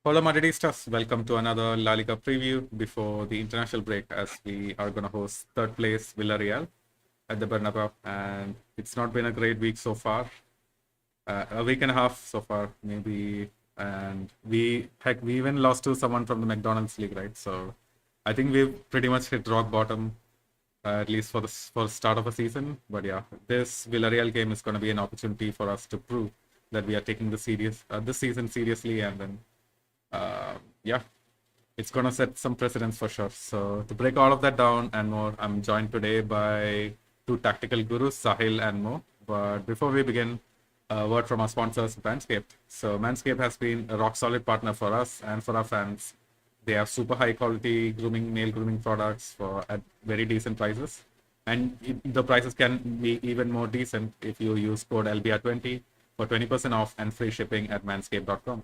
Hola Madridistas, welcome to another La Liga preview before the international break as we are going to host third place Villarreal at the Bernabeu, and it's not been a great week so far. A week and a half so far, maybe, and we even lost to someone from the McDonald's League, right? So I think we've pretty much hit rock bottom, at least for the start of a season. But yeah, this Villarreal game is going to be an opportunity for us to prove that we are taking this season seriously, and then yeah, it's gonna set some precedents for sure. So to break all of that down and more, I'm joined today by two tactical gurus, Sahil and Mo. But before we begin, a word from our sponsors, Manscaped. So Manscaped has been a rock solid partner for us and for our fans. They have super high quality male grooming products at very decent prices. And the prices can be even more decent if you use code LBR20 for 20% off and free shipping at manscaped.com.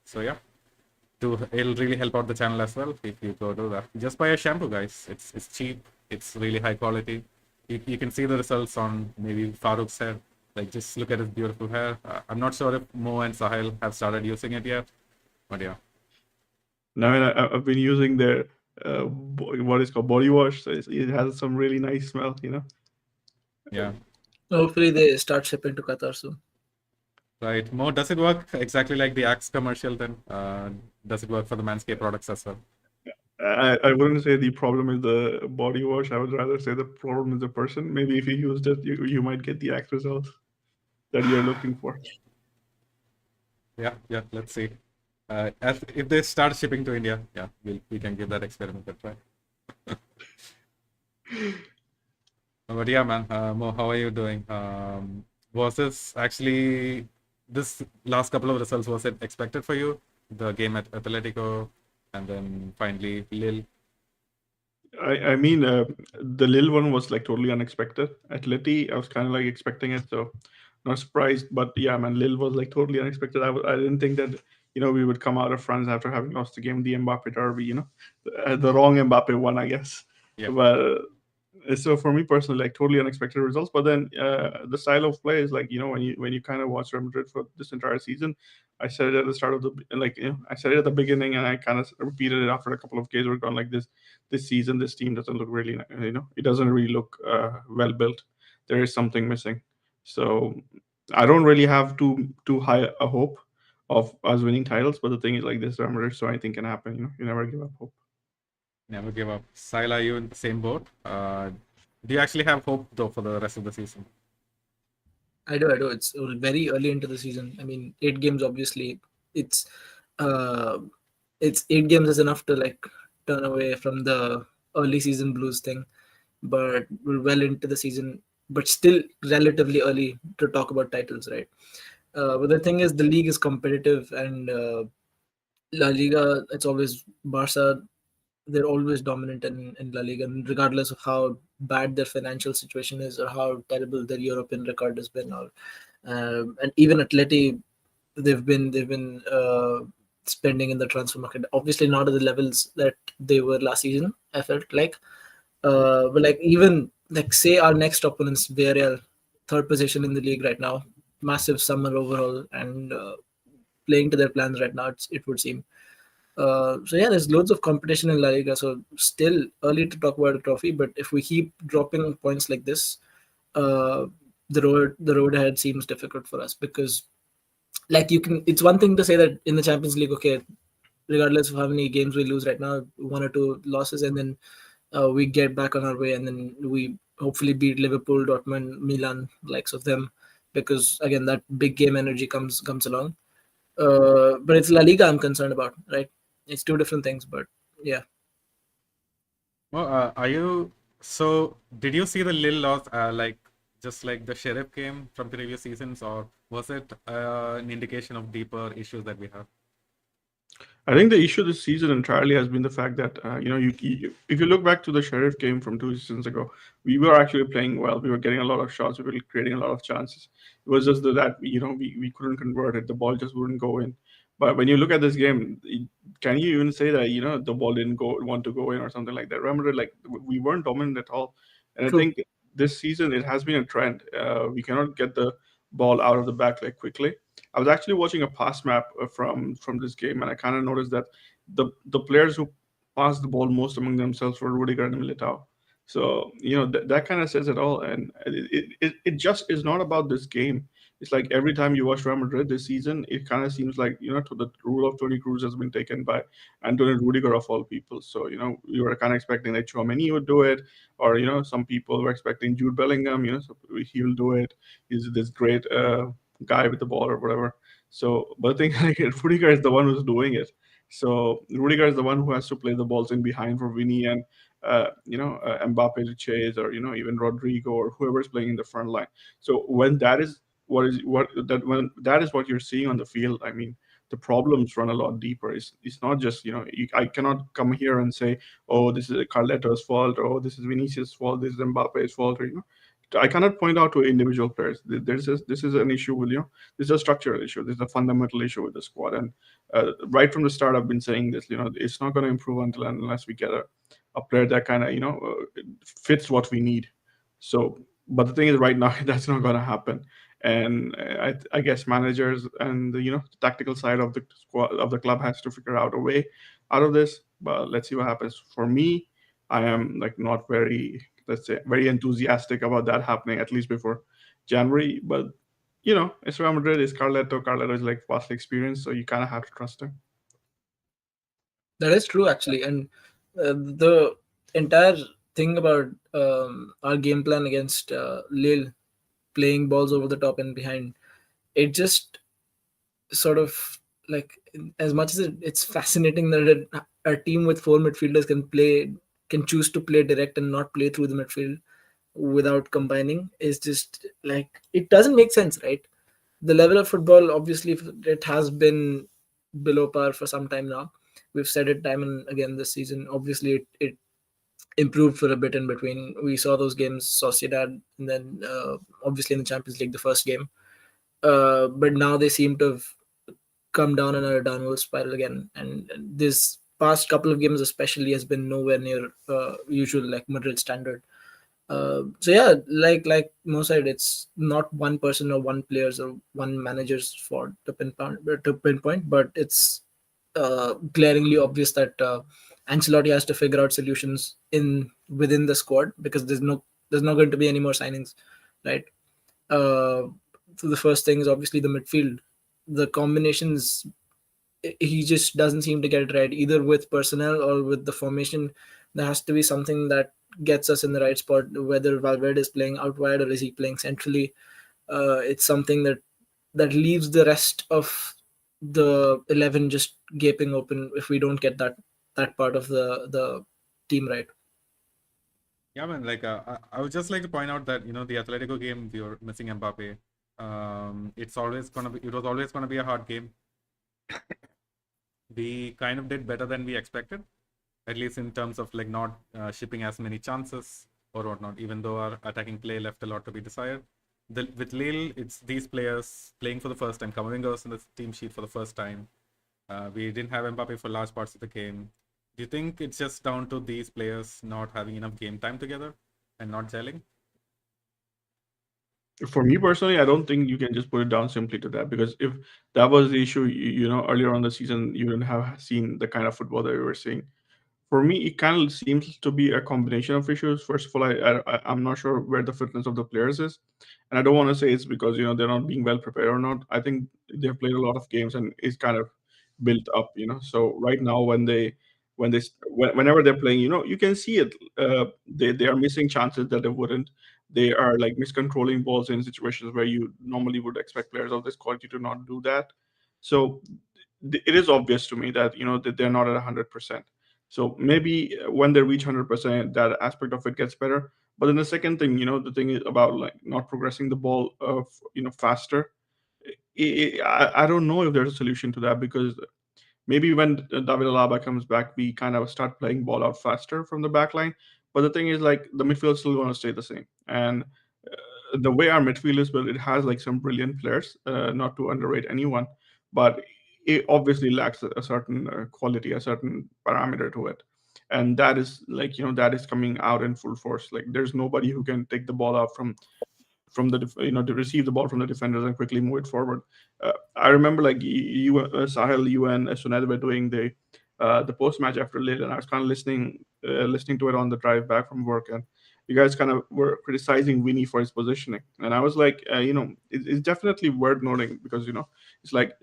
So yeah, it'll really help out the channel as well if you go do that. Just buy a shampoo, guys. It's cheap. It's really high quality. You can see the results on maybe Farouk's hair. Like just look at his beautiful hair. I'm not sure if Mo and Sahil have started using it yet, but yeah. Now, I've been using their what is called body wash. So it has some really nice smell, Yeah. Hopefully they start shipping to Qatar soon. Right. Mo, does it work exactly like the Axe commercial then? Does it work for the Manscaped products as well? I wouldn't say the problem is the body wash. I would rather say the problem is the person. Maybe if you used it, you might get the act results that you're looking for. Yeah, let's see. If they start shipping to India, yeah, we can give that experiment a try. But yeah, man, Mo, how are you doing? Was this last couple of results, was it expected for you? The game at Atletico and then finally Lille? I mean, the Lil one was like totally unexpected. Atleti, I was kind of like expecting it, so not surprised. But yeah, man, Lil was like totally unexpected. I didn't think that we would come out of France after having lost the game, the Mbappe derby. The wrong Mbappe won, I guess. Yeah. But so for me personally, like totally unexpected results. But then the style of play is like when you kind of watch Real Madrid for this entire season. I said it at the start of the I said it at the beginning, and I kind of repeated it after a couple of games. We're gone like this season. This team doesn't look really it doesn't really look well built. There is something missing. So I don't really have too high a hope of us winning titles. But the thing is, like, this Real Madrid, so anything can happen. You never give up hope. Never give up. Sile, are you in the same boat? Do you actually have hope though for the rest of the season? I do. It's very early into the season. I mean, 8 games. Obviously, it's uh, it's 8 games is enough to like turn away from the early season blues thing. But we're well into the season, but still relatively early to talk about titles, right? But the thing is, the league is competitive, and La Liga. It's always Barca. They're always dominant in La Liga, and regardless of how bad their financial situation is or how terrible their European record has been, or and even Atleti, they've been spending in the transfer market. Obviously, not at the levels that they were last season. I felt like, but like even like say our next opponents, Villarreal, third position in the league right now, massive summer overall, and playing to their plans right now. It would seem. So yeah, there's loads of competition in La Liga. So still early to talk about a trophy, but if we keep dropping points like this, uh, the road ahead seems difficult for us because, like, you can. It's one thing to say that in the Champions League, okay, regardless of how many games we lose right now, 1 or 2 losses, and then we get back on our way, and then we hopefully beat Liverpool, Dortmund, Milan, likes of them, because again that big game energy comes along. But it's La Liga I'm concerned about, right? It's two different things, but yeah. Well, did you see the Lille loss, just like the Sheriff game from previous seasons, or was it an indication of deeper issues that we have? I think the issue this season entirely has been the fact that if you look back to the Sheriff game from 2 seasons ago, we were actually playing well. We were getting a lot of shots. We were creating a lot of chances. It was just that we couldn't convert it. The ball just wouldn't go in. But when you look at this game, can you even say that the ball didn't want to go in or something like that? Remember, like, we weren't dominant at all. And I True. think this season it has been a trend. We cannot get the ball out of the back like quickly. I was actually watching a pass map from this game, and I kind of noticed that the players who passed the ball most among themselves were Rudiger and Militao. So that kind of says it all, and it just is not about this game. It's like every time you watch Real Madrid this season, it kind of seems like to the rule of Tony Cruz has been taken by Antonio Rudiger of all people. So you were kind of expecting that Chouameni would do it, or some people were expecting Jude Bellingham. So he will do it. He's this great guy with the ball or whatever. So, but the thing like Rudiger is the one who's doing it. So Rudiger is the one who has to play the balls in behind for Vinny and Mbappe to chase, or even Rodrigo or whoever's playing in the front line. So when that is when that is what you're seeing on the field, I mean, the problems run a lot deeper. It's not just I cannot come here and say, oh, this is Carleto's fault, or oh, this is Vinicius' fault, this is Mbappe's fault, or I cannot point out to individual players. This is an issue with this is a structural issue. This is a fundamental issue with the squad, and right from the start, I've been saying this. It's not going to improve unless we get a player that kind of fits what we need. So, but the thing is, right now that's not going to happen. And I guess managers and the tactical side of the squad of the club has to figure out a way out of this. But let's see what happens. For me, I am like not very, let's say, very enthusiastic about that happening, at least before January. But it's Real Madrid, it's Carleto. Carleto is like vastly experienced, so you kind of have to trust him. That is true, actually, and the entire thing about our game plan against Lille, playing balls over the top and behind, it just sort of like, as much as it's fascinating that a team with four midfielders can choose to play direct and not play through the midfield without combining, is just like, it doesn't make sense, right? The level of football, obviously, it has been below par for some time now. We've said it time and again this season. Obviously, it improved for a bit in between. We saw those games, Sociedad, and then obviously in the Champions League, the first game. But now they seem to have come down in a downward spiral again. And this past couple of games, especially, has been nowhere near usual, like Madrid standard. So yeah, like Mo said, it's not one person or one player's or one manager's fault to pinpoint, but it's glaringly obvious that Ancelotti has to figure out solutions within the squad, because there's not going to be any more signings, right? So the first thing is obviously the midfield, the combinations. He just doesn't seem to get it right, either with personnel or with the formation. There has to be something that gets us in the right spot, whether Valverde is playing out wide or is he playing centrally. It's something that leaves the rest of the 11 just gaping open if we don't get that part of the team right. Yeah, man. Like, I would just like to point out that the Atletico game, we were missing Mbappe. It was always gonna be a hard game. We kind of did better than we expected, at least in terms of like not shipping as many chances or whatnot. Even though our attacking play left a lot to be desired. With Lille, it's these players playing for the first time, Camavinga's in the team sheet for the first time. We didn't have Mbappe for large parts of the game. Do you think it's just down to these players not having enough game time together and not gelling? For me personally, I don't think you can just put it down simply to that, because if that was the issue, earlier on the season, you wouldn't have seen the kind of football that we were seeing. For me, it kind of seems to be a combination of issues. First of all, I'm not sure where the fitness of the players is, and I don't want to say it's because they're not being well prepared or not. I think they've played a lot of games and it's kind of built up. So right now, whenever they're playing, you can see it. They are missing chances that they wouldn't. They are like miscontrolling balls in situations where you normally would expect players of this quality to not do that. So it is obvious to me that that they're not at 100%. So maybe when they reach 100%, that aspect of it gets better. But then the second thing, the thing is about like not progressing the ball, faster. I don't know if there's a solution to that, because maybe when David Alaba comes back, we kind of start playing ball out faster from the back line. But the thing is, like, the midfield is still going to stay the same. And the way our midfield is built, it has like some brilliant players, not to underrate anyone, but it obviously lacks a certain quality, a certain parameter to it. And that is like, that is coming out in full force. Like, there's nobody who can take the ball out from from the to receive the ball from the defenders and quickly move it forward. I remember like Sahil, you and Sunad were doing the post match after Lille, and I was kind of listening to it on the drive back from work, and you guys kind of were criticizing Vinny for his positioning, and I was like, it's definitely worth noting because it's like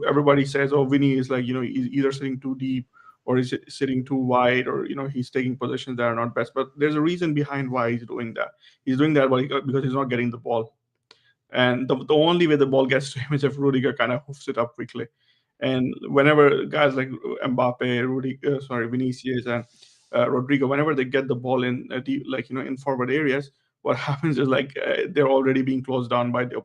everybody says, oh, Vinny is like he's either sitting too deep or is sitting too wide, or he's taking positions that are not best. But there's a reason behind why he's doing that. He's doing that because he's not getting the ball, and the only way the ball gets to him is if Rudiger kind of hoofs it up quickly. And whenever guys like Vinicius and Rodrigo, whenever they get the ball in deep, like in forward areas, what happens is like they're already being closed down by the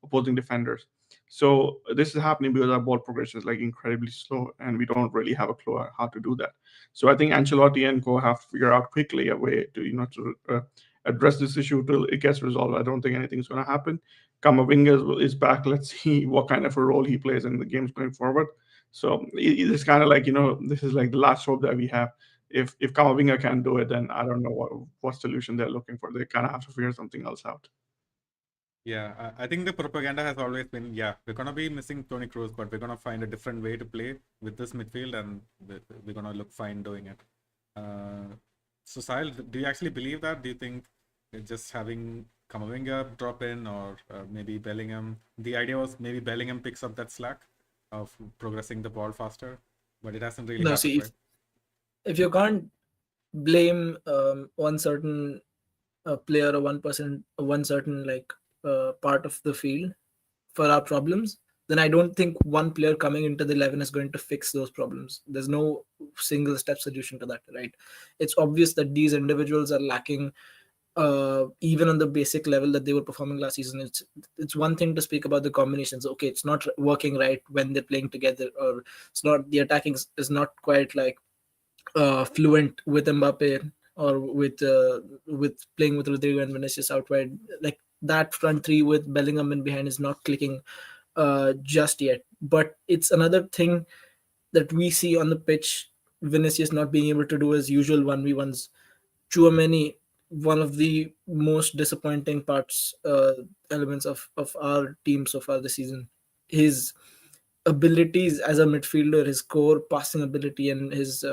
opposing defenders. So this is happening because our ball progression is like incredibly slow, and we don't really have a clue how to do that. So I think Ancelotti and co have to figure out quickly a way to address this issue till it gets resolved. I don't think anything's going to happen. Kamavinga is back. Let's see what kind of a role he plays in the games going forward. So it's kind of like this is like the last hope that we have. If Kamavinga can't do it, then I don't know what solution they're looking for. They kind of have to figure something else out. Yeah, I think the propaganda has always been, yeah, we're gonna be missing Toni Kroos, but we're gonna find a different way to play with this midfield, and we're gonna look fine doing it. So Sahil, do you actually believe that? Do you think just having Kamavinga drop in, or maybe Bellingham? The idea was maybe Bellingham picks up that slack of progressing the ball faster, but it hasn't really No, happened, see, right? if you can't blame one certain player or one certain like part of the field for our problems, then I don't think one player coming into the 11 is going to fix those problems. There's no single step solution to that, right? It's obvious that these individuals are lacking even on the basic level that they were performing last season. It's one thing to speak about the combinations. Okay, it's not working right when they're playing together, or it's not, the attacking is not quite like fluent with Mbappe, or with playing with Rodrigo and Vinicius out wide. Like that front three with Bellingham in behind is not clicking just yet. But it's another thing that we see on the pitch. Vinicius not being able to do his usual 1v1s. Chouameni, one of the most disappointing elements of our team so far this season. His abilities as a midfielder, his core passing ability, and his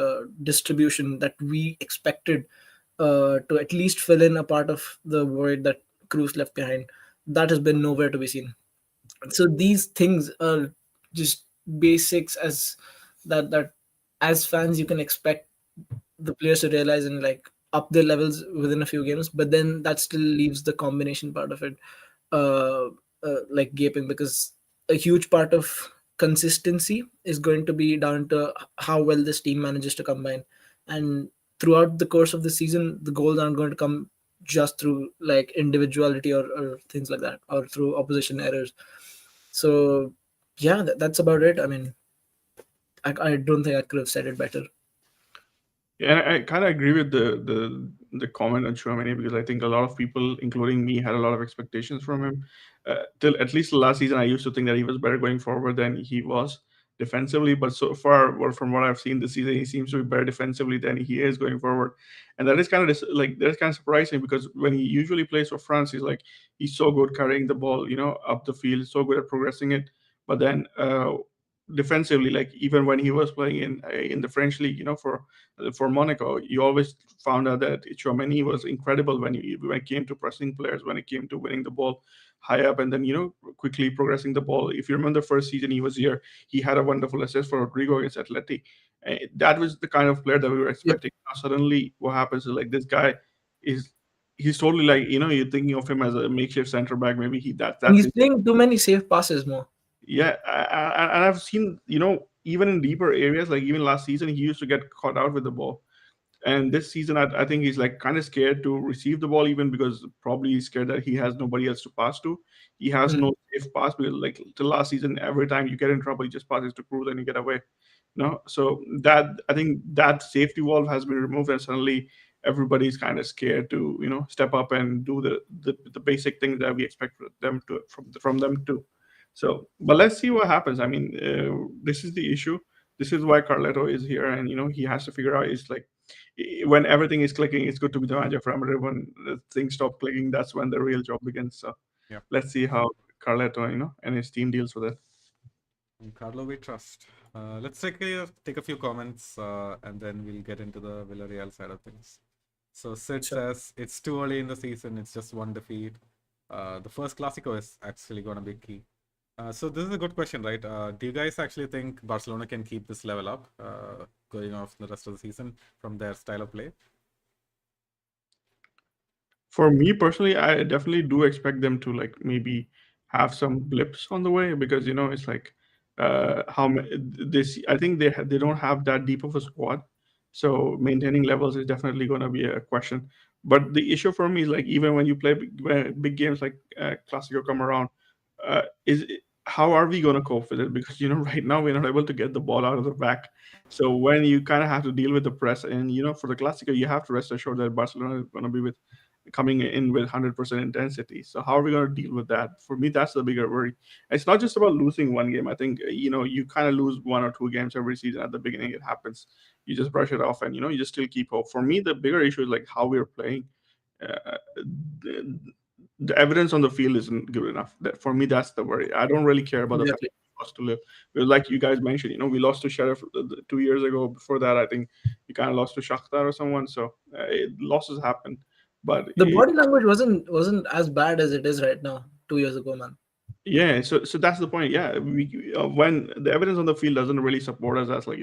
distribution that we expected to at least fill in a part of the void that Cruz left behind, that has been nowhere to be seen. So these things are just basics that as fans you can expect the players to realize and like up their levels within a few games, but then that still leaves the combination part of it uh, like gaping, because a huge part of consistency is going to be down to how well this team manages to combine. And throughout the course of the season, the goals aren't going to come just through like individuality or things like that, or through opposition errors. So yeah, that's about it. I mean, I don't think I could have said it better. Yeah, I kind of agree with the comment on Chouameni, because I think a lot of people, including me, had a lot of expectations from him. Till at least the last season, I used to think that he was better going forward than he was defensively. But so far, well, from what I've seen this season, he seems to be better defensively than he is going forward, and that is kind of that's kind of surprising, because when he usually plays for France, he's so good carrying the ball, up the field, so good at progressing it. But then defensively, like even when he was playing in the French league, for Monaco, you always found out that Chouameni was incredible when it came to pressing players, when it came to winning the ball high up, and then quickly progressing the ball. If you remember the first season he was here, he had a wonderful assist for Rodrigo against Atleti. That was the kind of player that we were Yep. expecting. Now suddenly, what happens is like this guy is he's totally like you're thinking of him as a makeshift center back. Maybe that's He's his. playing too many safe passes more. Yeah, and I've seen even in deeper areas, like even last season, he used to get caught out with the ball. And this season, I think he's like kind of scared to receive the ball, even because probably he's scared that he has nobody else to pass to. He has Mm. no safe pass, because like till last season, every time you get in trouble, you just pass it to Cruz and you get away. No, so that I think that safety valve has been removed, and suddenly everybody's kind of scared to step up and do the basic things that we expect from them to. So, but let's see what happens. I mean, this is the issue. This is why Carletto is here, and he has to figure out is like when everything is clicking, it's good to be the manager for Madrid. When things stop clicking, that's when the real job begins. So Yep. let's see how Carletto, and his team deals with it. And Carlo, we trust. Let's take a few comments, and then we'll get into the Villarreal side of things. So Sid says it's too early in the season. It's just one defeat. The first Clásico is actually going to be key. So this is a good question, right? Do you guys actually think Barcelona can keep this level up going off the rest of the season from their style of play? For me personally, I definitely do expect them to like maybe have some blips on the way, because it's like this. I think they don't have that deep of a squad, so maintaining levels is definitely going to be a question. But the issue for me is like, even when you play big games like Clasico come around, how are we going to cope with it? Because right now we're not able to get the ball out of the back. So when you kind of have to deal with the press, and for the Clasico, you have to rest assured that Barcelona is going to be coming in with 100% intensity. So how are we going to deal with that? For me, that's the bigger worry. It's not just about losing one game. I think you kind of lose one or two games every season. At the beginning, it happens. You just brush it off, and you just still keep hope. For me, the bigger issue is like how we're playing. The evidence on the field isn't good enough. That, for me, that's the worry. I don't really care about the fact Exactly. that we lost to live. Like you guys mentioned, we lost to Sheriff 2 years ago. Before that, I think we kind of lost to Shakhtar or someone. So losses happen. But The body language wasn't as bad as it is right now. 2 years ago, man. yeah, so that's the point. Yeah, when the evidence on the field doesn't really support us as like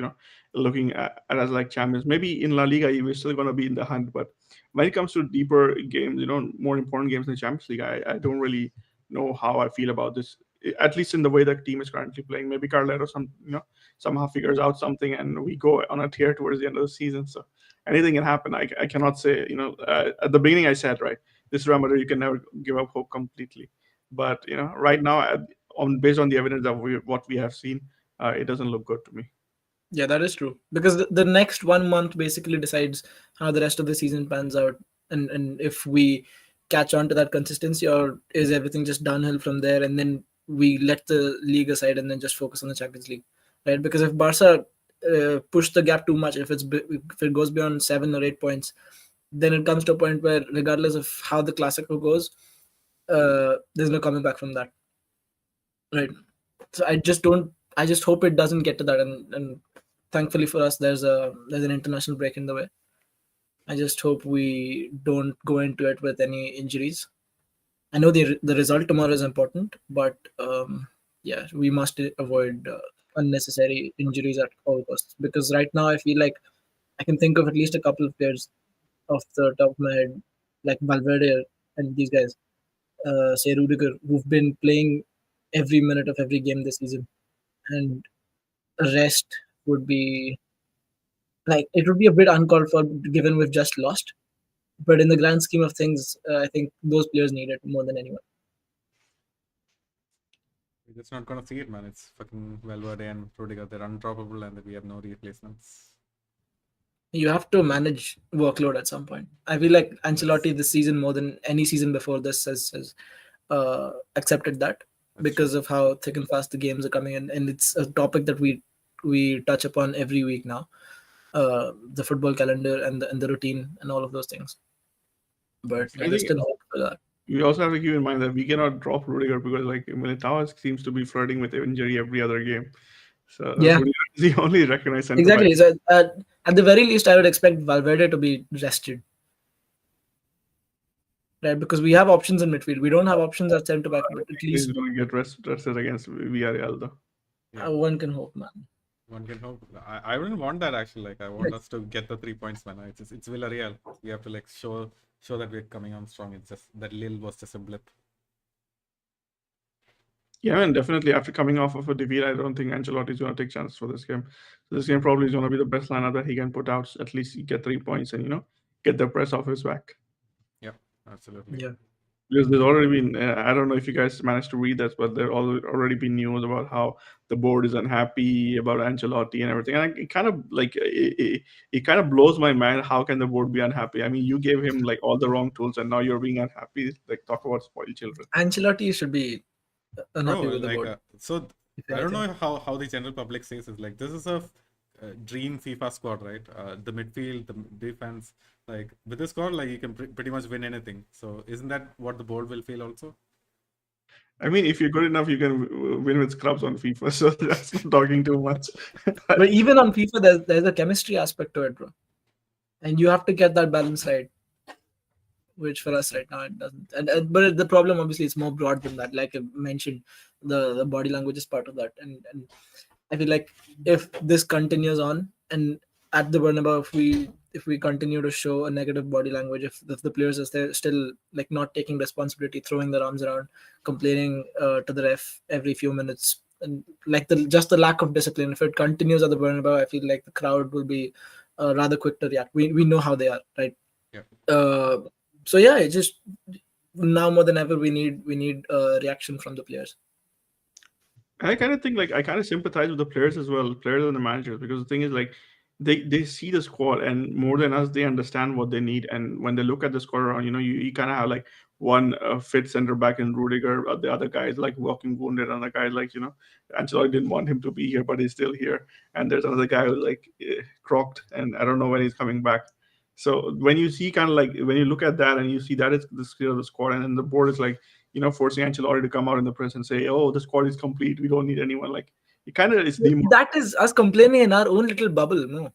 looking at us like champions. Maybe in La Liga we're still going to be in the hunt, but when it comes to deeper games, more important games in the Champions League, I don't really know how I feel about this. At least in the way the team is currently playing. Maybe Carletto somehow figures out something, and we go on a tear towards the end of the season. So anything can happen. I cannot say. At the beginning I said, right, this Real Madrid, you can never give up hope completely. But right now, based on the evidence that what we have seen, it doesn't look good to me. Yeah, that is true. Because the next 1 month basically decides how the rest of the season pans out, and if we catch on to that consistency, or is everything just downhill from there, and then we let the league aside and then just focus on the Champions League, right? Because if Barca push the gap too much, if it goes beyond 7 or 8 points, then it comes to a point where, regardless of how the Clásico goes, there's no coming back from that, right? So I just hope it doesn't get to that, and thankfully for us, there's an international break in the way. I just hope we don't go into it with any injuries. I know the result tomorrow is important, but yeah, we must avoid unnecessary injuries at all costs, because right now I feel like I can think of at least a couple of players off the top of my head, like Valverde and these guys, say Rudiger, who've been playing every minute of every game this season, and rest would be like, it would be a bit uncalled for given we've just lost. But in the grand scheme of things, I think those players need it more than anyone. We're just not gonna see it, man. It's fucking Valverde and Rudiger. They're undroppable, and we have no replacements. You have to manage workload at some point. I feel like Ancelotti this season, more than any season before this, has accepted that, because of how thick and fast the games are coming in, and it's a topic that we touch upon every week now. The football calendar and the routine and all of those things. But I there's think still hope for that. we also have to keep in mind that we cannot drop Rudiger, because like Militao seems to be flirting with injury every other game. So Yeah, Rudiger is the only recognized center back. exactly. So at the very least, I would expect Valverde to be rested, right? Because we have options in midfield. We don't have options at centre back, but at He's least going to get rested against Villarreal, though. Yeah. one can hope, man. One can hope. I wouldn't want that actually. Like I want us to get the 3 points, man. It's Villarreal. We have to like show that we're coming on strong. It's just that Lille was just a blip. Yeah, and definitely after coming off of a defeat, I don't think Ancelotti is going to take chances for this game. So this game probably is going to be the best lineup that he can put out. At least get 3 points and get the press off his back. Yep, absolutely. Yeah. Because there's already been, I don't know if you guys managed to read that, but there already been news about how the board is unhappy about Ancelotti and everything. And it kind of like it kind of blows my mind. How can the board be unhappy? I mean, you gave him like all the wrong tools, and now you're being unhappy. Like, talk about spoiled children. Ancelotti should be unhappy Bro, with the like board. so if I don't anything. know how the general public says it. Like this is a dream FIFA squad, right? The midfield, the defense, like with this squad, like you can pretty much win anything. So isn't that what the board will feel also? I mean, if you're good enough, you can win with scrubs on FIFA. So that's not talking too much. But even on FIFA, there's a chemistry aspect to it, bro, and you have to get that balance right. Which for us right now it doesn't. And but the problem obviously is more broad than that. Like I mentioned, the body language is part of that, and I feel like if this continues on and at the Bernabeu, if we continue to show a negative body language, if the players are still like not taking responsibility, throwing their arms around, complaining to the ref every few minutes, and like the lack of discipline, if it continues at the Bernabeu, I feel like the crowd will be rather quick to react. We know how they are, right? Yeah. So yeah, it's just now more than ever we need reaction from the players. I kind of think like I kind of sympathize with the players as well, players and the managers, because the thing is like they see the squad and more than us, they understand what they need. And when they look at the squad around, you kind of have like one fit center back in Rudiger, the other guys like walking wounded, and the guy like Ancelotti didn't want him to be here, but he's still here. And there's another guy who's like crocked, and I don't know when he's coming back. So when you see kind of like when you look at that and you see that is the skill of the squad, and then the board is like forcing Ancelotti to come out in the press and say, "Oh, the squad is complete. We don't need anyone." Like it kind of is That is us complaining in our own little bubble.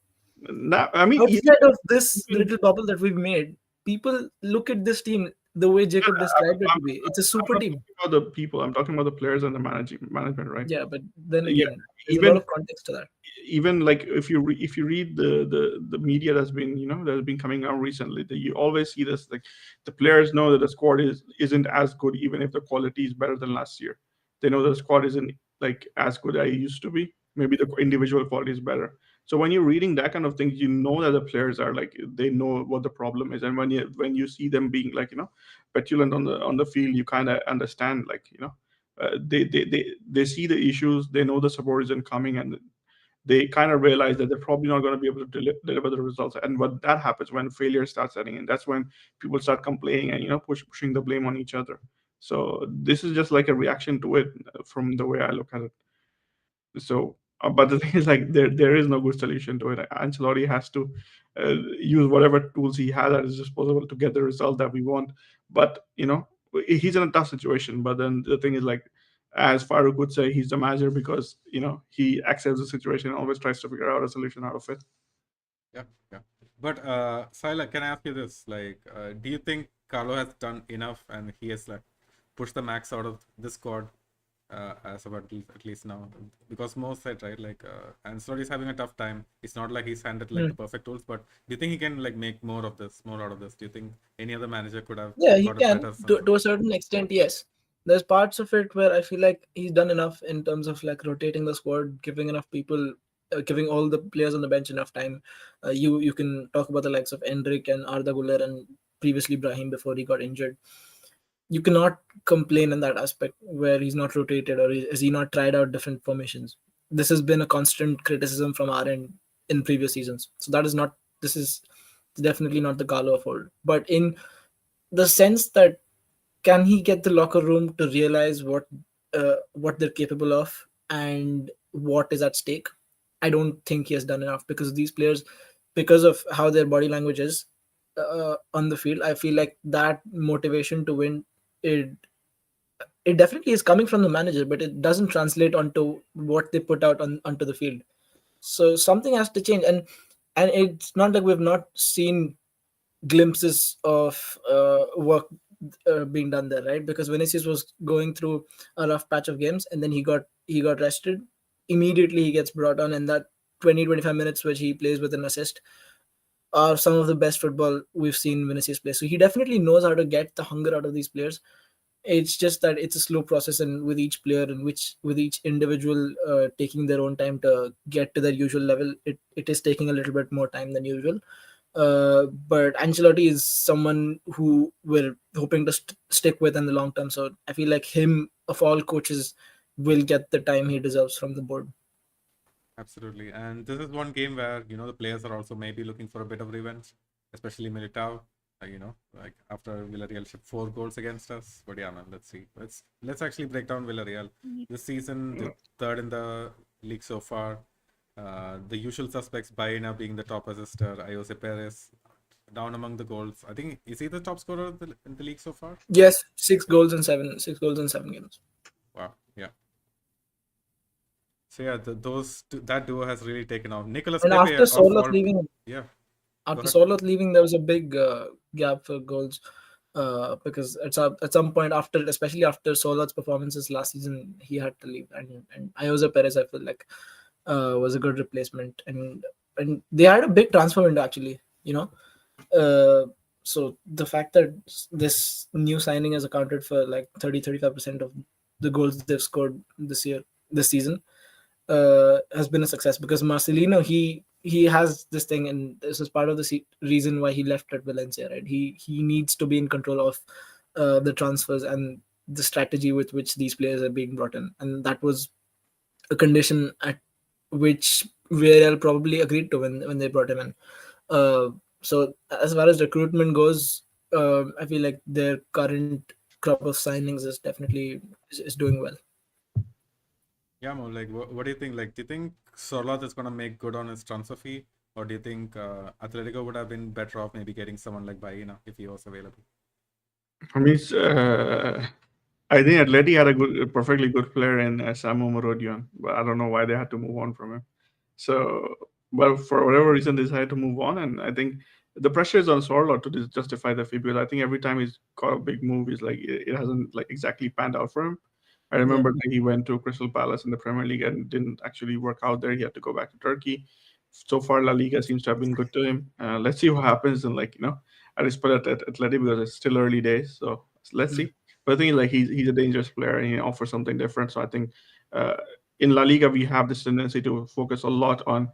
No, I mean, outside of this little bubble that we've made, people look at this team the way Jacob described it to be. It's a super I'm team. not talking about the people. I'm talking about the players and the management, right? Yeah, but then Yeah, again, there's a lot of context to that. even like if you read the media that's been that's been coming out recently, that you always see this like the players know that the squad isn't as good, even if the quality is better than last year. They know the squad isn't like as good as it used to be. Maybe the individual quality is better. So when you're reading that kind of things, you know that the players are like they know what the problem is, and when you see them being like petulant on the field, you kind of understand like they see the issues, they know the support isn't coming, and they kind of realize that they're probably not going to be able to deliver the results. And what that happens when failure starts setting in, that's when people start complaining and pushing the blame on each other. So this is just like a reaction to it from the way I look at it. So but the thing is like there is no good solution to it. Ancelotti has to use whatever tools he has at his disposal to get the result that we want. But he's in a tough situation. But then the thing is like, as Farouk would say, he's the manager because he accepts the situation and always tries to figure out a solution out of it. Yeah. But Sila, can I ask you this? Like, do you think Carlo has done enough and he has like pushed the max out of the squad as about at least now? Because most said, right, like Ancelotti is having a tough time. It's not like he's handed like the perfect tools, but do you think he can like make more out of this? Do you think any other manager could have Yeah, he got it can better? to a certain extent. Yes, there's parts of it where I feel like he's done enough in terms of like rotating the squad, giving enough people, giving all the players on the bench enough time. You can talk about the likes of Endrick and Arda Güler and previously Brahim before he got injured. You cannot complain in that aspect where he's not rotated or has he not tried out different formations. This has been a constant criticism from our end in previous seasons. So that is not. This is definitely not the Carlo of old. But in the sense that can he get the locker room to realize what they're capable of and what is at stake? I don't think he has done enough because these players, because of how their body language is on the field, I feel like that motivation to win it it definitely is coming from the manager, but it doesn't translate onto what they put out onto the field. So something has to change, and it's not like we've not seen glimpses of work being done there, right? Because Vinicius was going through a rough patch of games, and then he got rested. Immediately he gets brought on, and that 20-25 minutes which he plays with an assist are some of the best football we've seen Vinicius play. So he definitely knows how to get the hunger out of these players. It's just that it's a slow process, and with each player and with each individual taking their own time to get to their usual level, it is taking a little bit more time than usual. But Ancelotti is someone who we're hoping to stick with in the long term. So I feel like him of all coaches will get the time he deserves from the board. Absolutely. And this is one game where, the players are also maybe looking for a bit of revenge, especially Militao, like after Villarreal shipped 4 goals against us. But yeah, man, let's see. Let's actually break down Villarreal. This season, the third in the league so far. The usual suspects, Baena being the top assister, Jose Perez down among the goals. I think is he the top scorer in the league so far? Yes, 6 goals in 7 games. Wow, yeah. So yeah, that duo has really taken off. Nicolas And Pepe after of Soloth all, leaving, yeah. after ahead. Soloth leaving, there was a big gap for goals. Because at some point after, especially after Soloth's performances last season, he had to leave, and Jose Perez, I feel like, was a good replacement, and they had a big transfer window actually. So the fact that this new signing has accounted for like 35% of the goals they've scored this season, has been a success, because Marcelino, he has this thing, and this is part of the reason why he left at Valencia, right? He needs to be in control of the transfers and the strategy with which these players are being brought in, and that was a condition at which Villarreal probably agreed to when they brought him in. So as far as recruitment goes, I feel like their current crop of signings is definitely is doing well. Yeah, Mo, like what do you think? Like, do you think Sorloth is gonna make good on his transfer fee, or do you think Atletico would have been better off maybe getting someone like Baena if he was available? For me, I think Atleti had a perfectly good player in Samu Morodion, but I don't know why they had to move on from him. So, well, for whatever reason, they decided to move on, and I think the pressure is on Sorloth to justify the fee, because I think every time he's got a big move, he's like it hasn't like exactly panned out for him. I remember that he went to Crystal Palace in the Premier League and didn't actually work out there. He had to go back to Turkey. So far, La Liga seems to have been good to him. Let's see what happens, and I just put it at Atleti because it's still early days. So let's see. But I think like he's a dangerous player and he offers something different. So I think uh, in La Liga we have this tendency to focus a lot on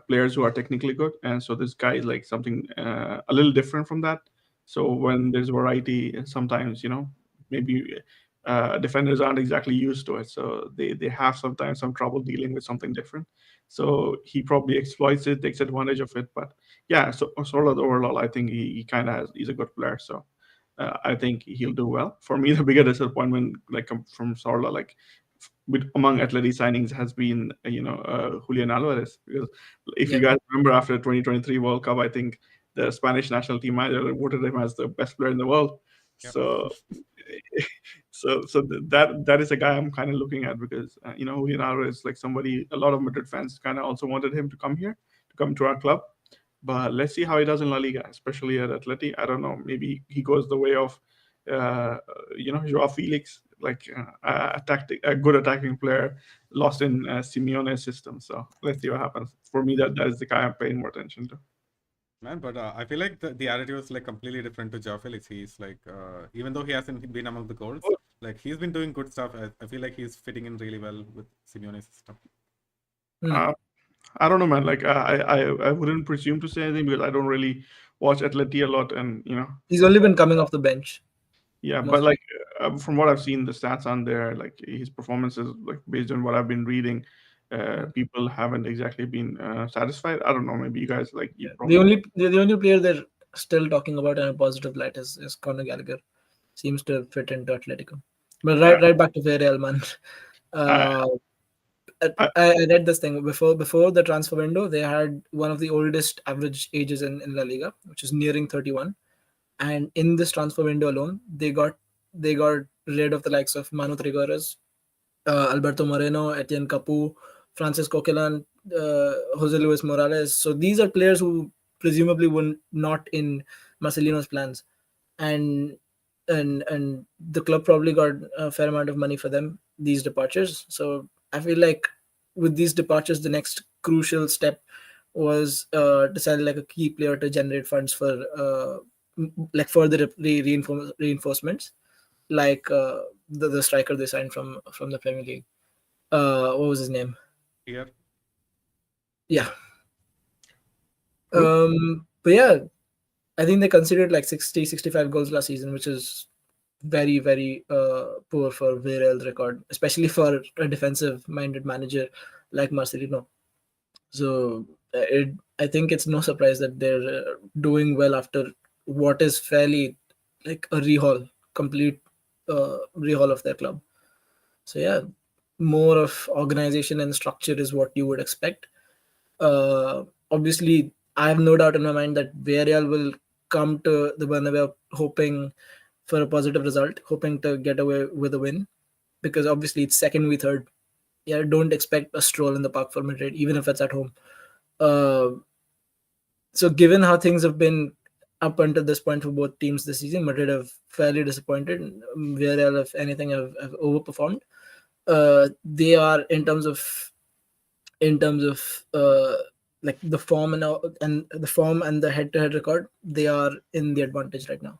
players who are technically good, and so this guy is like something a little different from that. So when there's variety, sometimes maybe defenders aren't exactly used to it, so they have sometimes some trouble dealing with something different. So he probably exploits it, takes advantage of it. But yeah, so sort of overall, I think he kind of he's a good player. So I think he'll do well. For me, the bigger disappointment, like from Sorla, like among Atleti signings, has been Julian Alvarez. Because if you guys remember, after 2023 World Cup, I think the Spanish national team manager voted him as the best player in the world. Yep. So, that is a guy I'm kind of looking at, because Julian Alvarez is like somebody a lot of Madrid fans kind of also wanted him to come here, to come to our club. But let's see how he does in La Liga, especially at Atleti. I don't know. Maybe he goes the way of, Joao Felix, like a good attacking player, lost in Simeone's system. So let's see what happens. For me, that is the guy I'm paying more attention to. Man, but I feel like the attitude is like completely different to Joao Felix. He's like, even though he hasn't been among the goals, like he's been doing good stuff. I feel like he's fitting in really well with Simeone's system. I don't know, man. Like I wouldn't presume to say anything because I don't really watch Atleti a lot, and he's only been coming off the bench. Yeah, but like from what I've seen, the stats on there, like his performances, like based on what I've been reading, people haven't exactly been satisfied. I don't know. Maybe you guys like you probably. The only player they're still talking about in a positive light is Conor Gallagher. Seems to fit into Atletico. But right back to Villarreal, man. I read this thing before the transfer window. They had one of the oldest average ages in La Liga, which is nearing 31. And in this transfer window alone, they got rid of the likes of Manu Trigueros, Alberto Moreno, Etienne Capu, Francis Coquelin, Jose Luis Morales. So these are players who presumably were not in Marcelino's plans, and the club probably got a fair amount of money for them, these departures. So I feel like with these departures, the next crucial step was to sell like a key player to generate funds for like further reinforcements, like the striker they signed from the Premier League. What was his name? Here. Yeah. But yeah, I think they considered like 65 goals last season, which is very, very poor for Villarreal's record, especially for a defensive-minded manager like Marcelino. So I think it's no surprise that they're doing well after what is fairly like a complete rehaul of their club. So yeah, more of organization and structure is what you would expect. Obviously, I have no doubt in my mind that Villarreal will come to the Bernabeu hoping for a positive result, hoping to get away with a win, because obviously it's second v third. Yeah, don't expect a stroll in the park for Madrid, even if it's at home. Uh, so given how things have been up until this point for both teams this season, Madrid have fairly disappointed. Villarreal, if anything, have overperformed. They are in terms of like the form and the form and the head-to-head record, they are in the advantage right now.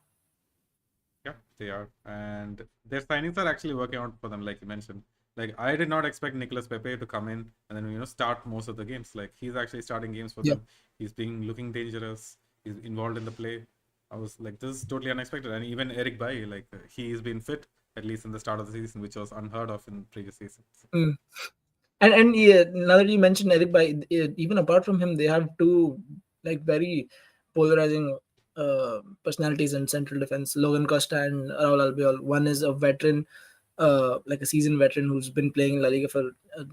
Yeah, they are, and their signings are actually working out for them, like you mentioned. Like I did not expect Nicolas Pepe to come in and then start most of the games. Like he's actually starting games for Yeah. them. He's being looking dangerous. He's involved in the play. I was like, this is totally unexpected. And even Eric Bailly, like he's been fit at least in the start of the season, which was unheard of in previous seasons. Mm. And yeah, now that you mentioned Eric, by even apart from him, they have two like very polarizing personalities in central defense: Logan Costa and Raul Albiol. One is a veteran, like a seasoned veteran who's been playing in La Liga for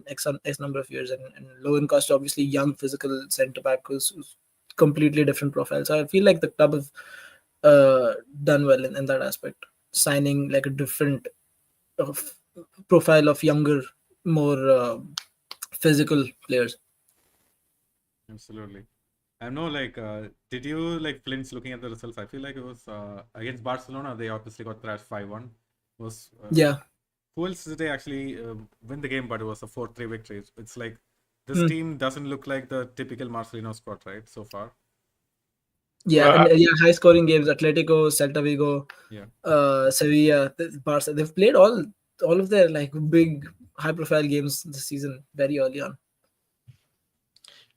X number of years, and Logan Costa, obviously young, physical centre back who's completely different profile. So I feel like the club have done well in that aspect, signing like a different of profile of younger, more physical players. Absolutely. I know, like, did you like flinch looking at the results? I feel like it was against Barcelona. They obviously got thrashed 5-1. Was Yeah. who else did they actually win the game? But it was a 4-3 victory. It's like this Hmm. team doesn't look like the typical Marcelino squad, right? So far, Yeah, Well, and yeah, high scoring games: Atletico, Celta Vigo, yeah, Sevilla, Barca. They've played all of their like big high profile games this season very early on.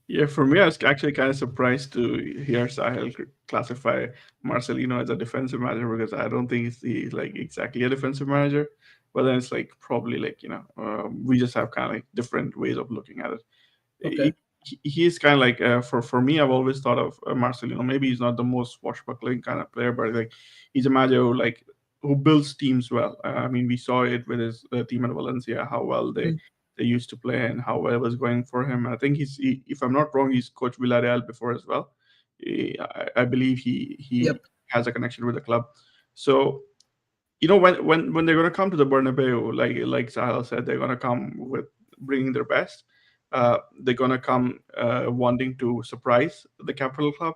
yeah, for me, I was actually kind of surprised to hear Sahel classify Marcelino as a defensive manager because I don't think he's like exactly a defensive manager. But then it's like probably like we just have kind of like different ways of looking at it. Okay. He's kind of like for me, I've always thought of Marcelino. Maybe he's not the most swashbuckling kind of player, but like he's a manager who builds teams well. I mean, we saw it with his team at Valencia, how well Hmm. they used to play and how well it was going for him. I think if I'm not wrong, he's coached Villarreal before as well. I believe he Yep. has a connection with the club. So when they're gonna come to the Bernabeu, like Sahel said, they're gonna come with bringing their best. They're gonna come wanting to surprise the capital club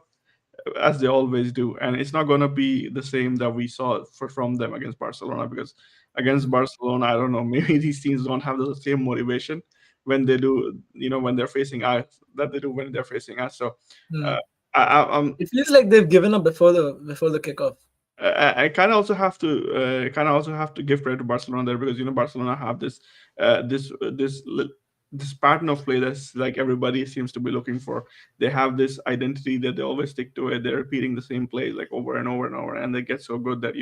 as they always do, and it's not gonna be the same that we saw from them against Barcelona because against Barcelona, I don't know, maybe these teams don't have the same motivation when they do, when they're facing us that they do when they're facing us. So Hmm. uh, I'm It feels like they've given up before the kickoff. I kind of also have to give credit to Barcelona there because Barcelona have this pattern of play that's like everybody seems to be looking for. They have this identity that they always stick to it. They're repeating the same plays like over and over and over, and they get so good that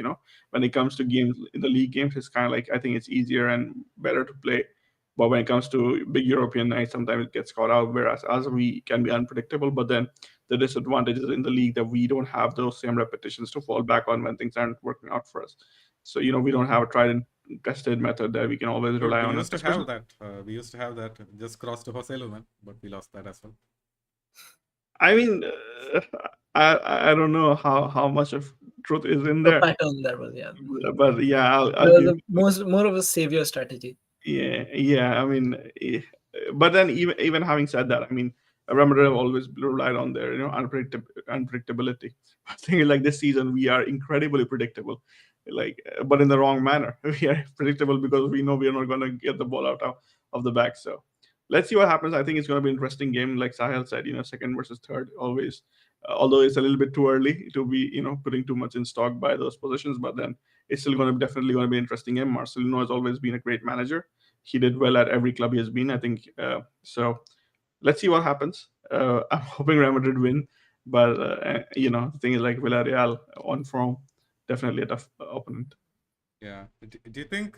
when it comes to games in the league games, it's kind of like I think it's easier and better to play. But when it comes to big European nights, sometimes it gets caught out. Whereas us, we can be unpredictable, but then the disadvantage is in the league that we don't have those same repetitions to fall back on when things aren't working out for us. So we don't have a tried and tested method that we can always dude, rely we on, used to have especially. that. We used to have that. Just crossed to Jose Lumen, but we lost that as well. I mean, I don't know how much of truth is in A there, pattern there was, yeah. but yeah, I'll There was give. a more of a savior strategy. Yeah. I mean, but then even having said that, I mean, Real Madrid have always relied on their unpredictability. I think like this season we are incredibly predictable, like but in the wrong manner. We are predictable because we know we are not going to get the ball out of the back. So let's see what happens. I think it's going to be an interesting game. Like Sahel said, second versus third always. Although it's a little bit too early to be putting too much in stock by those positions, but then it's still going to definitely going to be an interesting game. Marcelino has always been a great manager. He did well at every club he has been, I think. So let's see what happens. I'm hoping Real Madrid win, but the thing is like Villarreal on form, definitely a tough opponent. Yeah. Do you think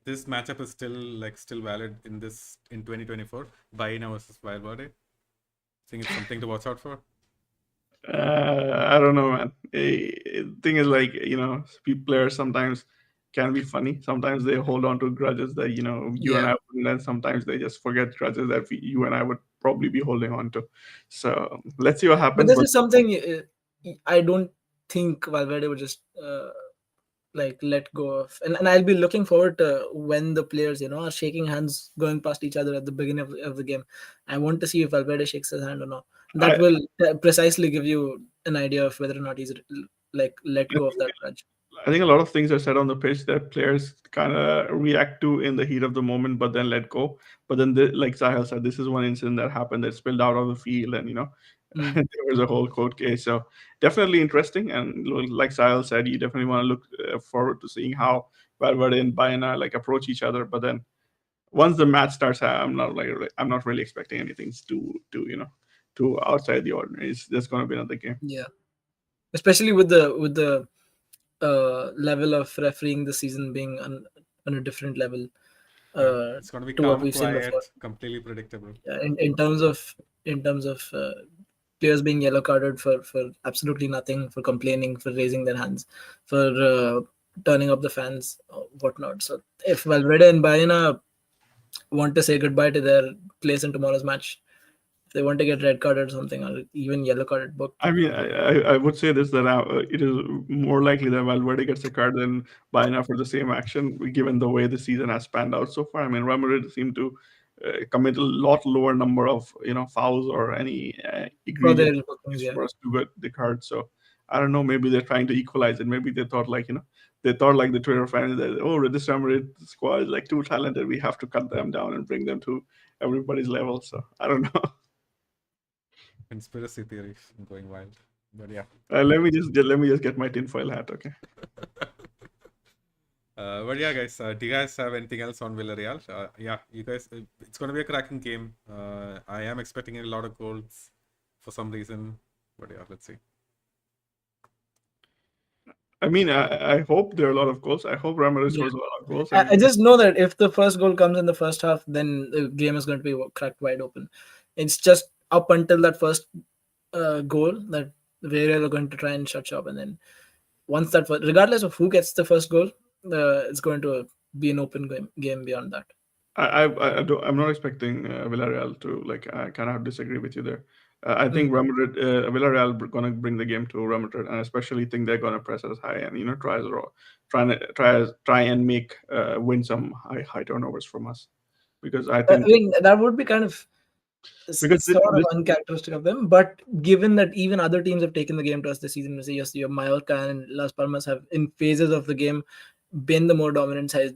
this matchup is still valid in 2024? Baina versus Valverde. Think it's something to watch out for. I don't know, man. Thing is like players sometimes can be funny. Sometimes they hold on to grudges that you and Yeah. I wouldn't, and sometimes they just forget grudges that you and I would probably be holding on to. So let's see what But happens. this But is something I don't think Valverde would just like let go of, and I'll be looking forward to when the players are shaking hands going past each other at the beginning of the game. I want to see if Valverde shakes his hand or not. That I, will precisely give you an idea of whether or not he's like let go of that grudge. I think a lot of things are said on the pitch that players kind of react to in the heat of the moment, but then let go. But then, like Sahil said, this is one incident that happened that spilled out of the field, and Mm. there was a whole court case. So definitely interesting. And like Sahil said, you definitely want to look forward to seeing how Valverde and Baena like approach each other. But then once the match starts, I'm not really expecting anything too outside the ordinary. It's just going to be another game. Yeah, especially with the level of refereeing the season being on a different level It's going to be to what calm, we've seen before. quiet, completely predictable. Yeah, in terms of players being yellow carded for absolutely nothing, for complaining, for raising their hands, for turning up the fans, or whatnot. So if Valverde and Baena want to say goodbye to their place in tomorrow's match, if they want to get red carded or something, or even yellow carded booked. I mean, I would say this that it is more likely that Valverde gets a card than Baena for the same action, given the way the season has panned out so far. I mean, Real Madrid seem to commit a lot lower number of fouls or any For egregious their bookings, things yeah. for us to get the card. So I don't know. Maybe they're trying to equalize it. Maybe they thought they thought like the Twitter fans that this Real Madrid squad is like too talented. We have to cut them down and bring them to everybody's level. So I don't know. Conspiracy theories going wild. But yeah. Let me just get my tinfoil hat, okay? But yeah, guys, do you guys have anything else on Villarreal? Yeah, you guys, it's going to be a cracking game. I am expecting a lot of goals for some reason. But yeah, let's see. I mean, I hope there are a lot of goals. I hope Real Madrid Yeah. scores a lot of goals. I just know that if the first goal comes in the first half, then the game is going to be cracked wide open. It's just up until that first goal that Villarreal are going to try and shut shop, and then once that, regardless of who gets the first goal, it's going to be an open game beyond that. I'm not expecting Villarreal to I kind of disagree with you there. I think Real Madrid, Villarreal going to bring the game to Real Madrid, and I especially think they're going to press us high and try and make win some high turnovers from us, because I I think mean, that would be kind of because sort of this uncharacteristic of them. But given that even other teams have taken the game to us this season, say yes, your Mallorca and Las Palmas have in phases of the game been the more dominant side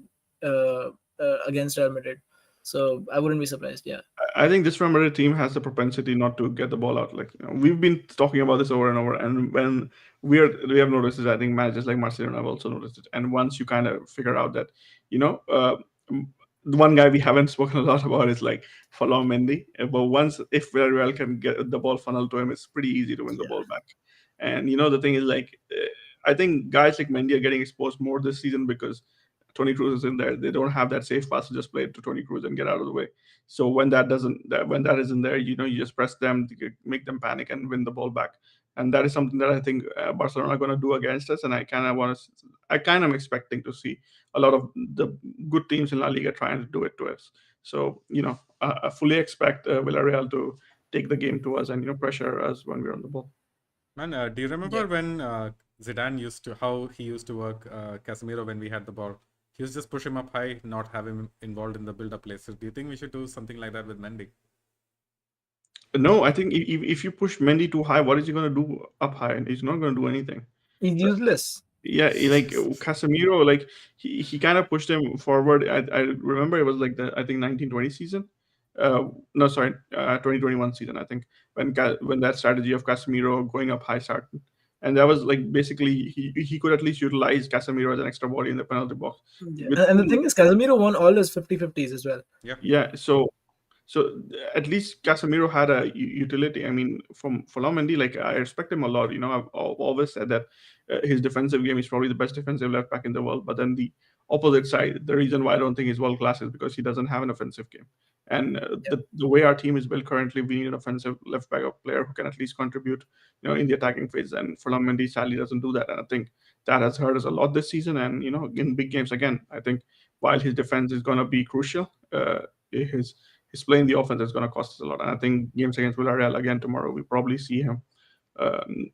against Real Madrid. So I wouldn't be surprised. Yeah. I think this Real Madrid team has the propensity not to get the ball out. We've been talking about this over and over, and when we have noticed it, I think managers like Marcelo have also noticed it. And once you kind of figure out that, the one guy we haven't spoken a lot about is like Mendy. But once if Villarreal can get the ball funneled to him, it's pretty easy to win the ball back. And the thing is I think guys like Mendy are getting exposed more this season because Tony Cruz is in there. They don't have that safe pass to just play it to Tony Cruz and get out of the way. So when when that isn't there, you just press them to make them panic and win the ball back. And that is something that I think Barcelona are going to do against us. And I kind of am expecting to see a lot of the good teams in La Liga trying to do it to us. So I fully expect Villarreal to take the game to us and pressure us when we're on the ball. Man, do you remember when Zidane how he used to work Casemiro when we had the ball? He was just push him up high, not have him involved in the build-up places. Do you think we should do something like that with Mendy? No, I think if you push Mendy too high, what is he going to do up high? He's not going to do anything. He's useless. Yeah, like Casemiro, like he kind of pushed him forward. I remember it was like I think 1920 season. No, sorry, 2021 season. I think when that strategy of Casemiro going up high started, and that was like basically he could at least utilize Casemiro as an extra body in the penalty box. Yeah. And the thing is, Casemiro won all his 50-50s as well. Yeah, so at least Casemiro had a utility. I mean, for Mendy, like I respect him a lot. I've always said that his defensive game is probably the best defensive left back in the world. But then the opposite side, the reason why I don't think he's world class is because he doesn't have an offensive game. And the way our team is built currently, we need an offensive left back player who can at least contribute, in the attacking phase. And Mendy sadly doesn't do that. And I think that has hurt us a lot this season. And in big games again, I think while his defense is going to be crucial, his playing the offense is going to cost us a lot. And I think games against Villarreal again tomorrow, we probably see him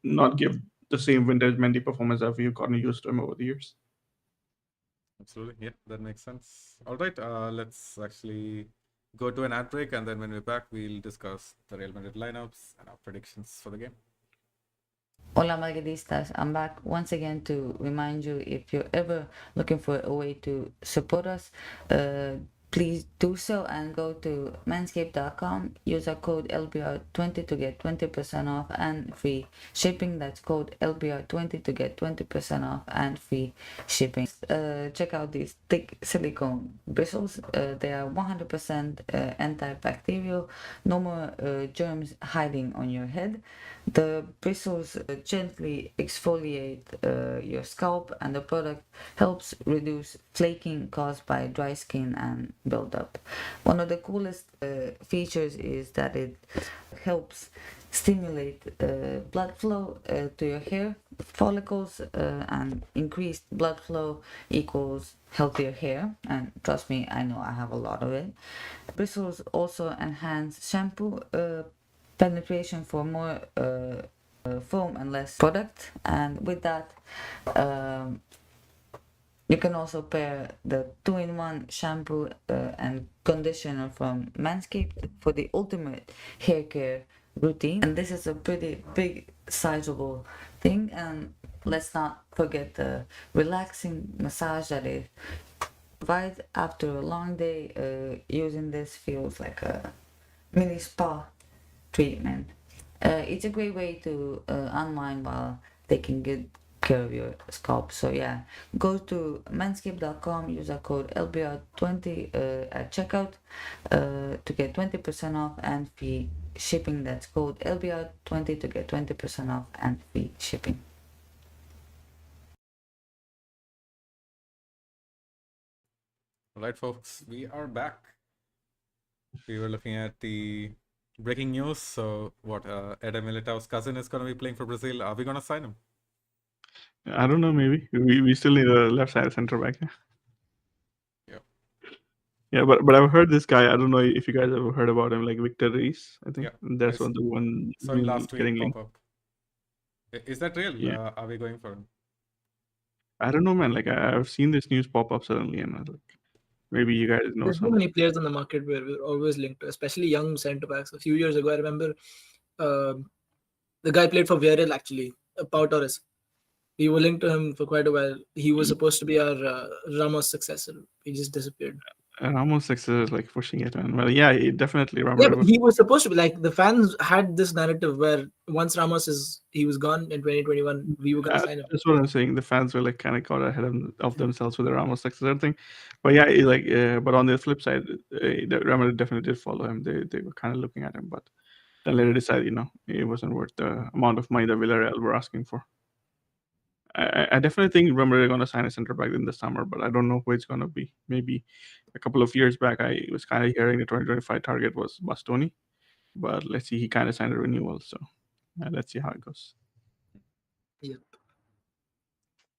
not give the same vintage Mendy performance that we've gotten used to him over the years. Absolutely. Yeah, that makes sense. All right, let's actually go to an ad break, and then when we're back, we'll discuss the Real Madrid lineups and our predictions for the game. Hola Madridistas, I'm back once again to remind you, if you're ever looking for a way to support us, please do so and go to manscaped.com, use our code LBR20 to get 20% off and free shipping. That's code LBR20 to get 20% off and free shipping. Check out these thick silicone bristles. They are 100% antibacterial, no more germs hiding on your head. The bristles gently exfoliate your scalp, and the product helps reduce flaking caused by dry skin and buildup. One of the coolest features is that it helps stimulate blood flow to your hair follicles, and increased blood flow equals healthier hair. And trust me, I know I have a lot of it. Bristles also enhance shampoo penetration for more foam and less product, and with that you can also pair the 2-in-1 shampoo and conditioner from Manscaped for the ultimate hair care routine. And this is a pretty big sizable thing, and let's not forget the relaxing massage that it provides after a long day. Using this feels like a mini spa treatment. It's a great way to unwind while taking good care of your scalp. So yeah, go to manscaped.com, use our code LBR20 at checkout to get 20% off and free shipping. That's code LBR20 to get 20% off and free shipping. All right, folks, we are back. We were looking at the breaking news. So what, Eder Militao's cousin is going to be playing for Brazil. Are we going to sign him? I don't know. Maybe we still need a left side center back. Yeah. Yeah, but I've heard this guy. I don't know if you guys ever heard about him, like Victor Reis. I think Yeah, that's I one the one saw him last getting week linked. pop up. Is that real? Yeah. Are we going for him? I don't know, man. Like I've seen this news pop up suddenly, and I was like, maybe you guys know There's so something. many players on the market where we're always linked to, especially young centre backs. A few years ago, I remember the guy played for Villarreal actually, Pau Torres. We were linked to him for quite a while. He was supposed to be our Ramos successor. He just disappeared. Ramos is like pushing it, man. Well, yeah, definitely. Yeah, but he was supposed to be, like, the fans had this narrative where once he was gone in 2021, we were going to sign him. That's what I'm saying. The fans were like kind of got ahead of themselves with the Ramos successor thing. But yeah, but on the flip side, the Real Madrid definitely did follow him. They were kind of looking at him, but then later decided, it wasn't worth the amount of money that Villarreal were asking for. I definitely think Real Madrid are going to sign a center back in the summer, but I don't know who it's going to be. Maybe a couple of years back, I was kind of hearing the 2025 target was Bastoni, but let's see, he kind of signed a renewal, so let's see how it goes. Yep.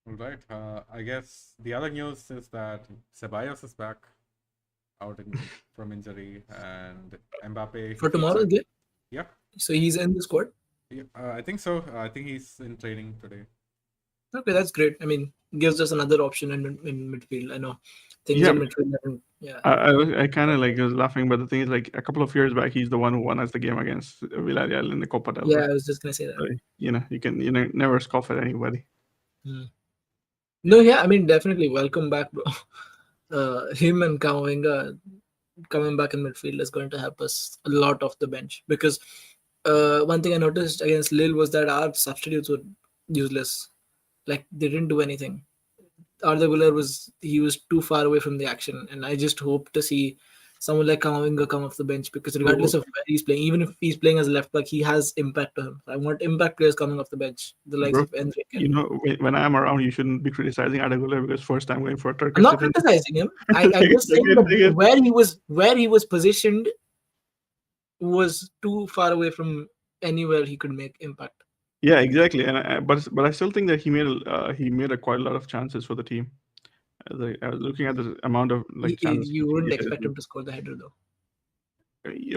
All right. I guess the other news is that Ceballos is back out from injury, and Mbappe For tomorrow's game? Yeah. So he's in the squad? Yeah, I think so. I think he's in training today. Okay, that's great. I mean, gives us another option in midfield. I know things in midfield. Yeah. I kind of like was laughing, but the thing is, like a couple of years back, he's the one who won us the game against Villarreal in the Copa del Rey. Yeah, I was just gonna say that. So, you can never scoff at anybody. No, yeah, I mean, definitely welcome back, bro. Him and Kamavinga coming back in midfield is going to help us a lot off the bench, because one thing I noticed against Lille was that our substitutes were useless. Like, they didn't do anything. Arda Güler was too far away from the action, and I just hope to see someone like Kamavinga come off the bench, because regardless of where he's playing, even if he's playing as a left back, he has impact to him. I want impact players coming off the bench, the likes of Enrique. When I'm around, you shouldn't be criticizing Arda Güler because first time going for a Turkish. I'm not criticizing him. I'm just saying that where he was positioned was too far away from anywhere he could make impact. Yeah, exactly. But I still think that he made a quite a lot of chances for the team. I was looking at the amount of like chances he You wouldn't created. expect him to score the header though.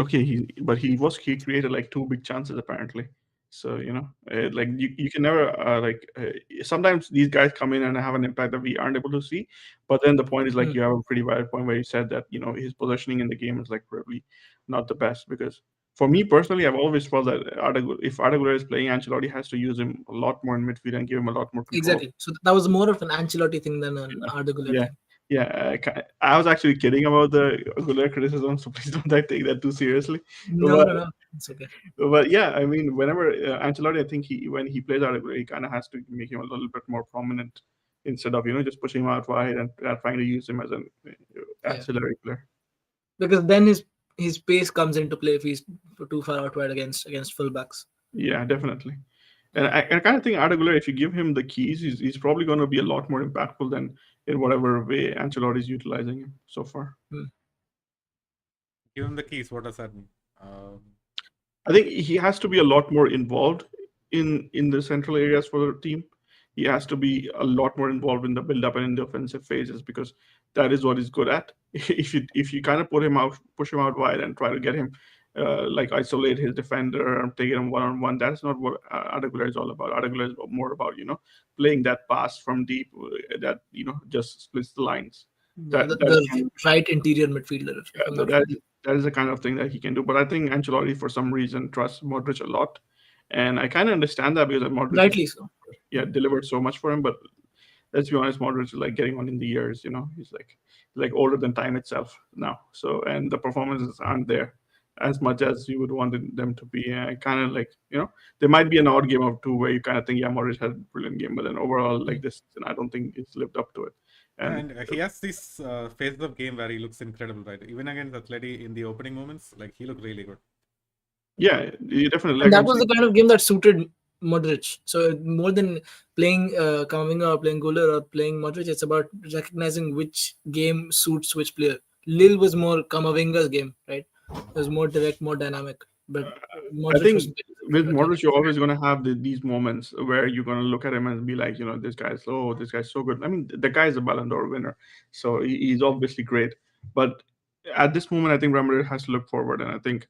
Okay, he created like two big chances apparently. So like you can never sometimes these guys come in and have an impact that we aren't able to see. But then the point is like you have a pretty valid point where you said that his positioning in the game is like probably not the best, because for me personally, I've always felt that if Arda Güler is playing, Ancelotti has to use him a lot more in midfield and give him a lot more control. Exactly. So that was more of an Ancelotti thing than an Arda Güler Yeah, thing. yeah. I was actually kidding about the Güler criticism, so please don't take that too seriously. No, it's okay. But yeah, I mean, whenever Ancelotti, I think when he plays out, he kind of has to make him a little bit more prominent instead of just pushing him out wide and trying to use him as an ancillary player. Because then his pace comes into play if he's too far out wide against fullbacks. Yeah, definitely. And I kind of think Arda Güler, if you give him the keys, he's probably going to be a lot more impactful than in whatever way Ancelotti is utilizing him so far. Give him the keys. What does that mean? I think he has to be a lot more involved in the central areas for the team. He has to be a lot more involved in the build-up and in the offensive phases, because that is what he's good at. If you kind of push him out wide and try to get him like isolate his defender and take him one-on-one, that's not what Arda Güler is all about. Arda Güler is more about playing that pass from deep that just splits the lines. The right interior midfielder. That is the kind of thing that he can do. But I think Ancelotti, for some reason, trusts Modric a lot, and I kind of understand that, because Modric, Rightly so. delivered so much for him. But let's be honest, Modric is like getting on in the years. He's like older than time itself now. So, and the performances aren't there as much as you would want them to be. Kind of like there might be an odd game or two where you kind of think, yeah, Modric had a brilliant game, but then overall, like this season, I don't think it's lived up to it. And he has this phases of game where he looks incredible, right? Even against Atleti in the opening moments, like he looked really good. Yeah, you definitely. And that was the kind of game that suited Modric. So more than playing Kamavinga or playing Güler or playing Modric, it's about recognizing which game suits which player. Lille was more Kamavinga's game, right? It was more direct, more dynamic. But Modric I think was with Modric, you're always going to have these moments where you're going to look at him and be like, this guy's so good. I mean, the guy is a Ballon d'Or winner, so he's obviously great. But at this moment, I think Real Madrid has to look forward, and I think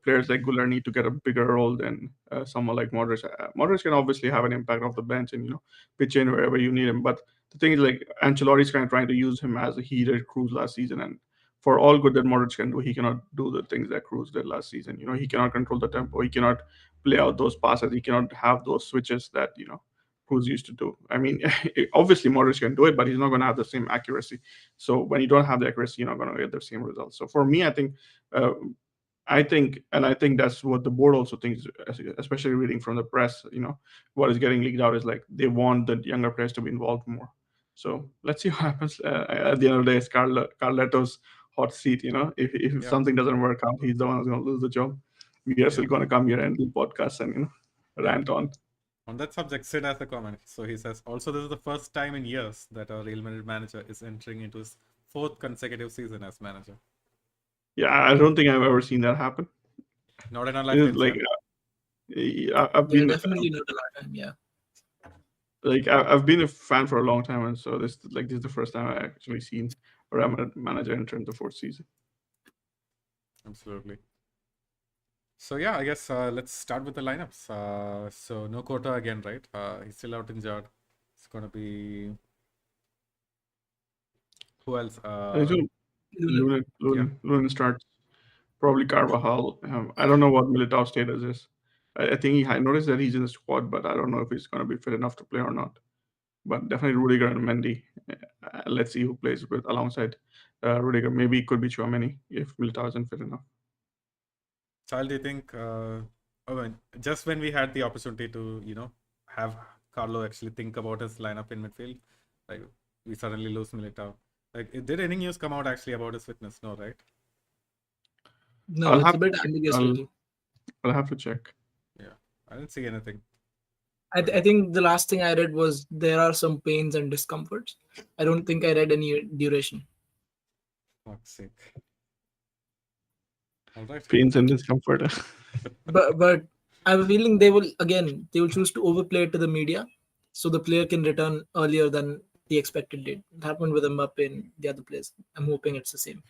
players like Güler need to get a bigger role than someone like Modric. Modric can obviously have an impact off the bench and pitch in wherever you need him. But the thing is, like, Ancelotti's kind of trying to use him as he did Cruz last season, and for all good that Modric can do, he cannot do the things that Cruz did last season. He cannot control the tempo. He cannot play out those passes. He cannot have those switches that Cruz used to do. I mean, obviously Modric can do it, but he's not going to have the same accuracy. So when you don't have the accuracy, you're not going to get the same results. So for me, I think that's what the board also thinks, especially reading from the press. What is getting leaked out is like they want the younger players to be involved more. So let's see what happens. At the end of the day, it's Carleto's hot seat. If something doesn't work out, he's the one who's going to lose the job. We are still going to come here and do podcasts and rant on. On that subject, Sid has a comment. So he says, also, this is the first time in years that a Real Madrid manager is entering into his 4th consecutive season as manager. Yeah, I don't think I've ever seen that happen. Not in our lifetime. Like, I've been definitely not a lifetime. Yeah. Like I've been a fan for a long time, and so this is the first time I actually seen a Real Madrid manager enter the 4th season. Absolutely. So yeah, I guess let's start with the lineups. So no Kota again, right? He's still out injured. It's gonna be who else? Lunin starts. Probably Carvajal. I don't know what Militao's status is. I think I noticed that he's in the squad, but I don't know if he's going to be fit enough to play or not. But definitely Rudiger and Mendy. Let's see who plays alongside Rudiger. Maybe it could be Tchouaméni if Militao isn't fit enough. Sal, do you think? Just when we had the opportunity to have Carlo actually think about his lineup in midfield, like we suddenly lose Militao. Like, did any news come out actually about his fitness? No, right? No, it's a bit ambiguous. I'll have to check. Yeah, I didn't see anything. I think the last thing I read was there are some pains and discomforts. I don't think I read any duration. Fuck's sake. All right. Pains and discomfort. But I have a feeling they will choose to overplay it to the media, so the player can return earlier than the expected date. It happened with Mbappe and the other players. I'm hoping it's the same.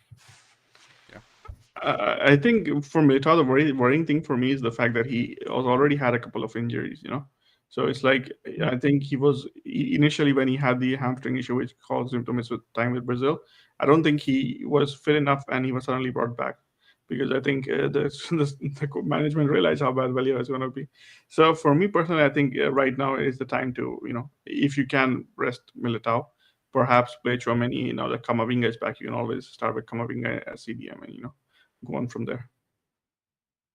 I think for Militao, the worrying thing for me is the fact that he was already had a couple of injuries, you know. So it's like I think initially when he had the hamstring issue, which caused him to miss with time with Brazil. I don't think he was fit enough, and he was suddenly brought back because I think the management realized how bad Valia is going to be. So for me personally, I think right now is the time to, you know, if you can rest Militao, perhaps play Chouameni. Now that Kamavinga is back, you can always start with Kamavinga as CDM, and go on from there.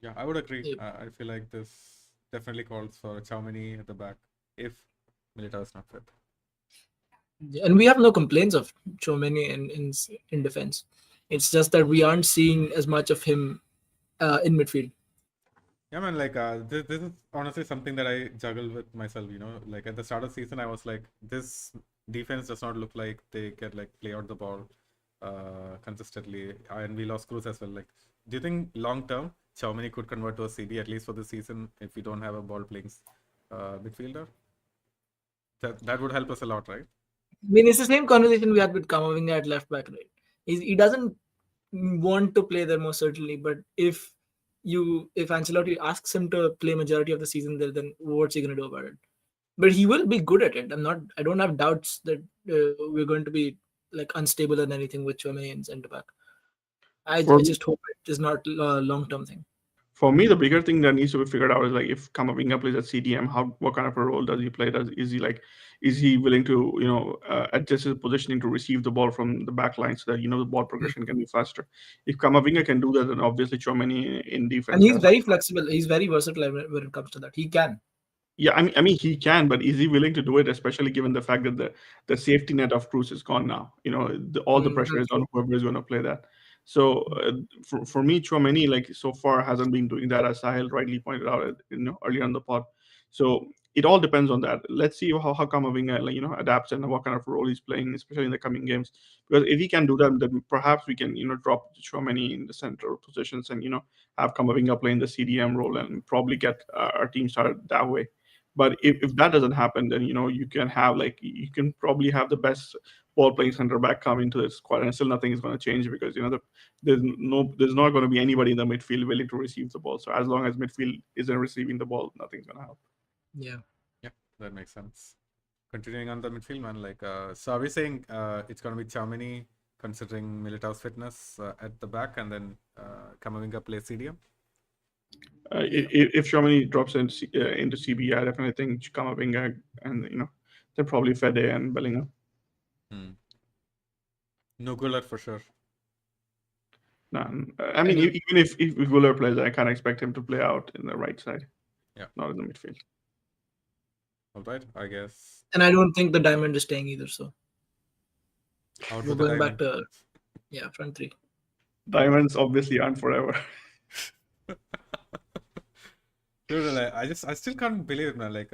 Yeah, I would agree. Yep. I feel like this definitely calls for Chouameni at the back if Militao is not fit. And we have no complaints of Chouameni in defense. It's just that we aren't seeing as much of him in midfield. Yeah, man, like this is honestly something that I juggle with myself, you know. Like at the start of the season, I was like, this defense does not look like they can like play out the ball consistently, and we lost Cruz as well. Like, do you think long term Chouameni could convert to a CB at least for the season if we don't have a ball playing midfielder? That would help us a lot, right? I mean, it's the same conversation we had with Kamavinga at left back, right? He doesn't want to play there most certainly, but if Ancelotti asks him to play majority of the season there, then what's he going to do about it? But he will be good at it. I don't have doubts that we're going to be like unstable and anything with Chouameni and centre back. I For just hope it is not a long term thing. For me, the bigger thing that needs to be figured out is like if Kamavinga plays at CDM, what kind of a role does he play? Is he willing to adjust his positioning to receive the ball from the back line so that the ball progression can be faster? If Kamavinga can do that, then obviously Chouameni in And defense he's has. very flexible. He's very versatile when it comes to that. He can. Yeah, I mean he can, but is he willing to do it? Especially given the fact that the safety net of Cruz is gone now. All the pressure is That's on true. whoever is going to play that. So for me, Chouameni like so far hasn't been doing that, as Sahil rightly pointed out, earlier on the pod. So it all depends on that. Let's see how Kamavinga adapts and what kind of role he's playing, especially in the coming games. Because if he can do that, then perhaps we can drop Chouameni in the center positions and have Kamavinga playing the CDM role and probably get our team started that way. But if that doesn't happen, then you can probably have the best ball playing center back come into the squad, and still nothing is going to change because there's not going to be anybody in the midfield willing to receive the ball. So as long as midfield isn't receiving the ball, nothing's going to help. Yeah. Yeah, that makes sense. Continuing on the midfield, man, like, so are we saying it's going to be Chouameni considering Militao's fitness at the back, and then Kamavinga plays CDM? If Chouameni drops into CB, I definitely think Kamavinga and they're probably Fede and Bellingham. No Gullit for sure. Nah, I mean, even if Guller plays, I can't expect him to play out in the right side. Yeah. Not in the midfield. All right, I guess. And I don't think the diamond is staying either. So Out we're with the going back diamond. to front three. Diamonds obviously aren't forever. Dude, like, I still can't believe it, man. Like,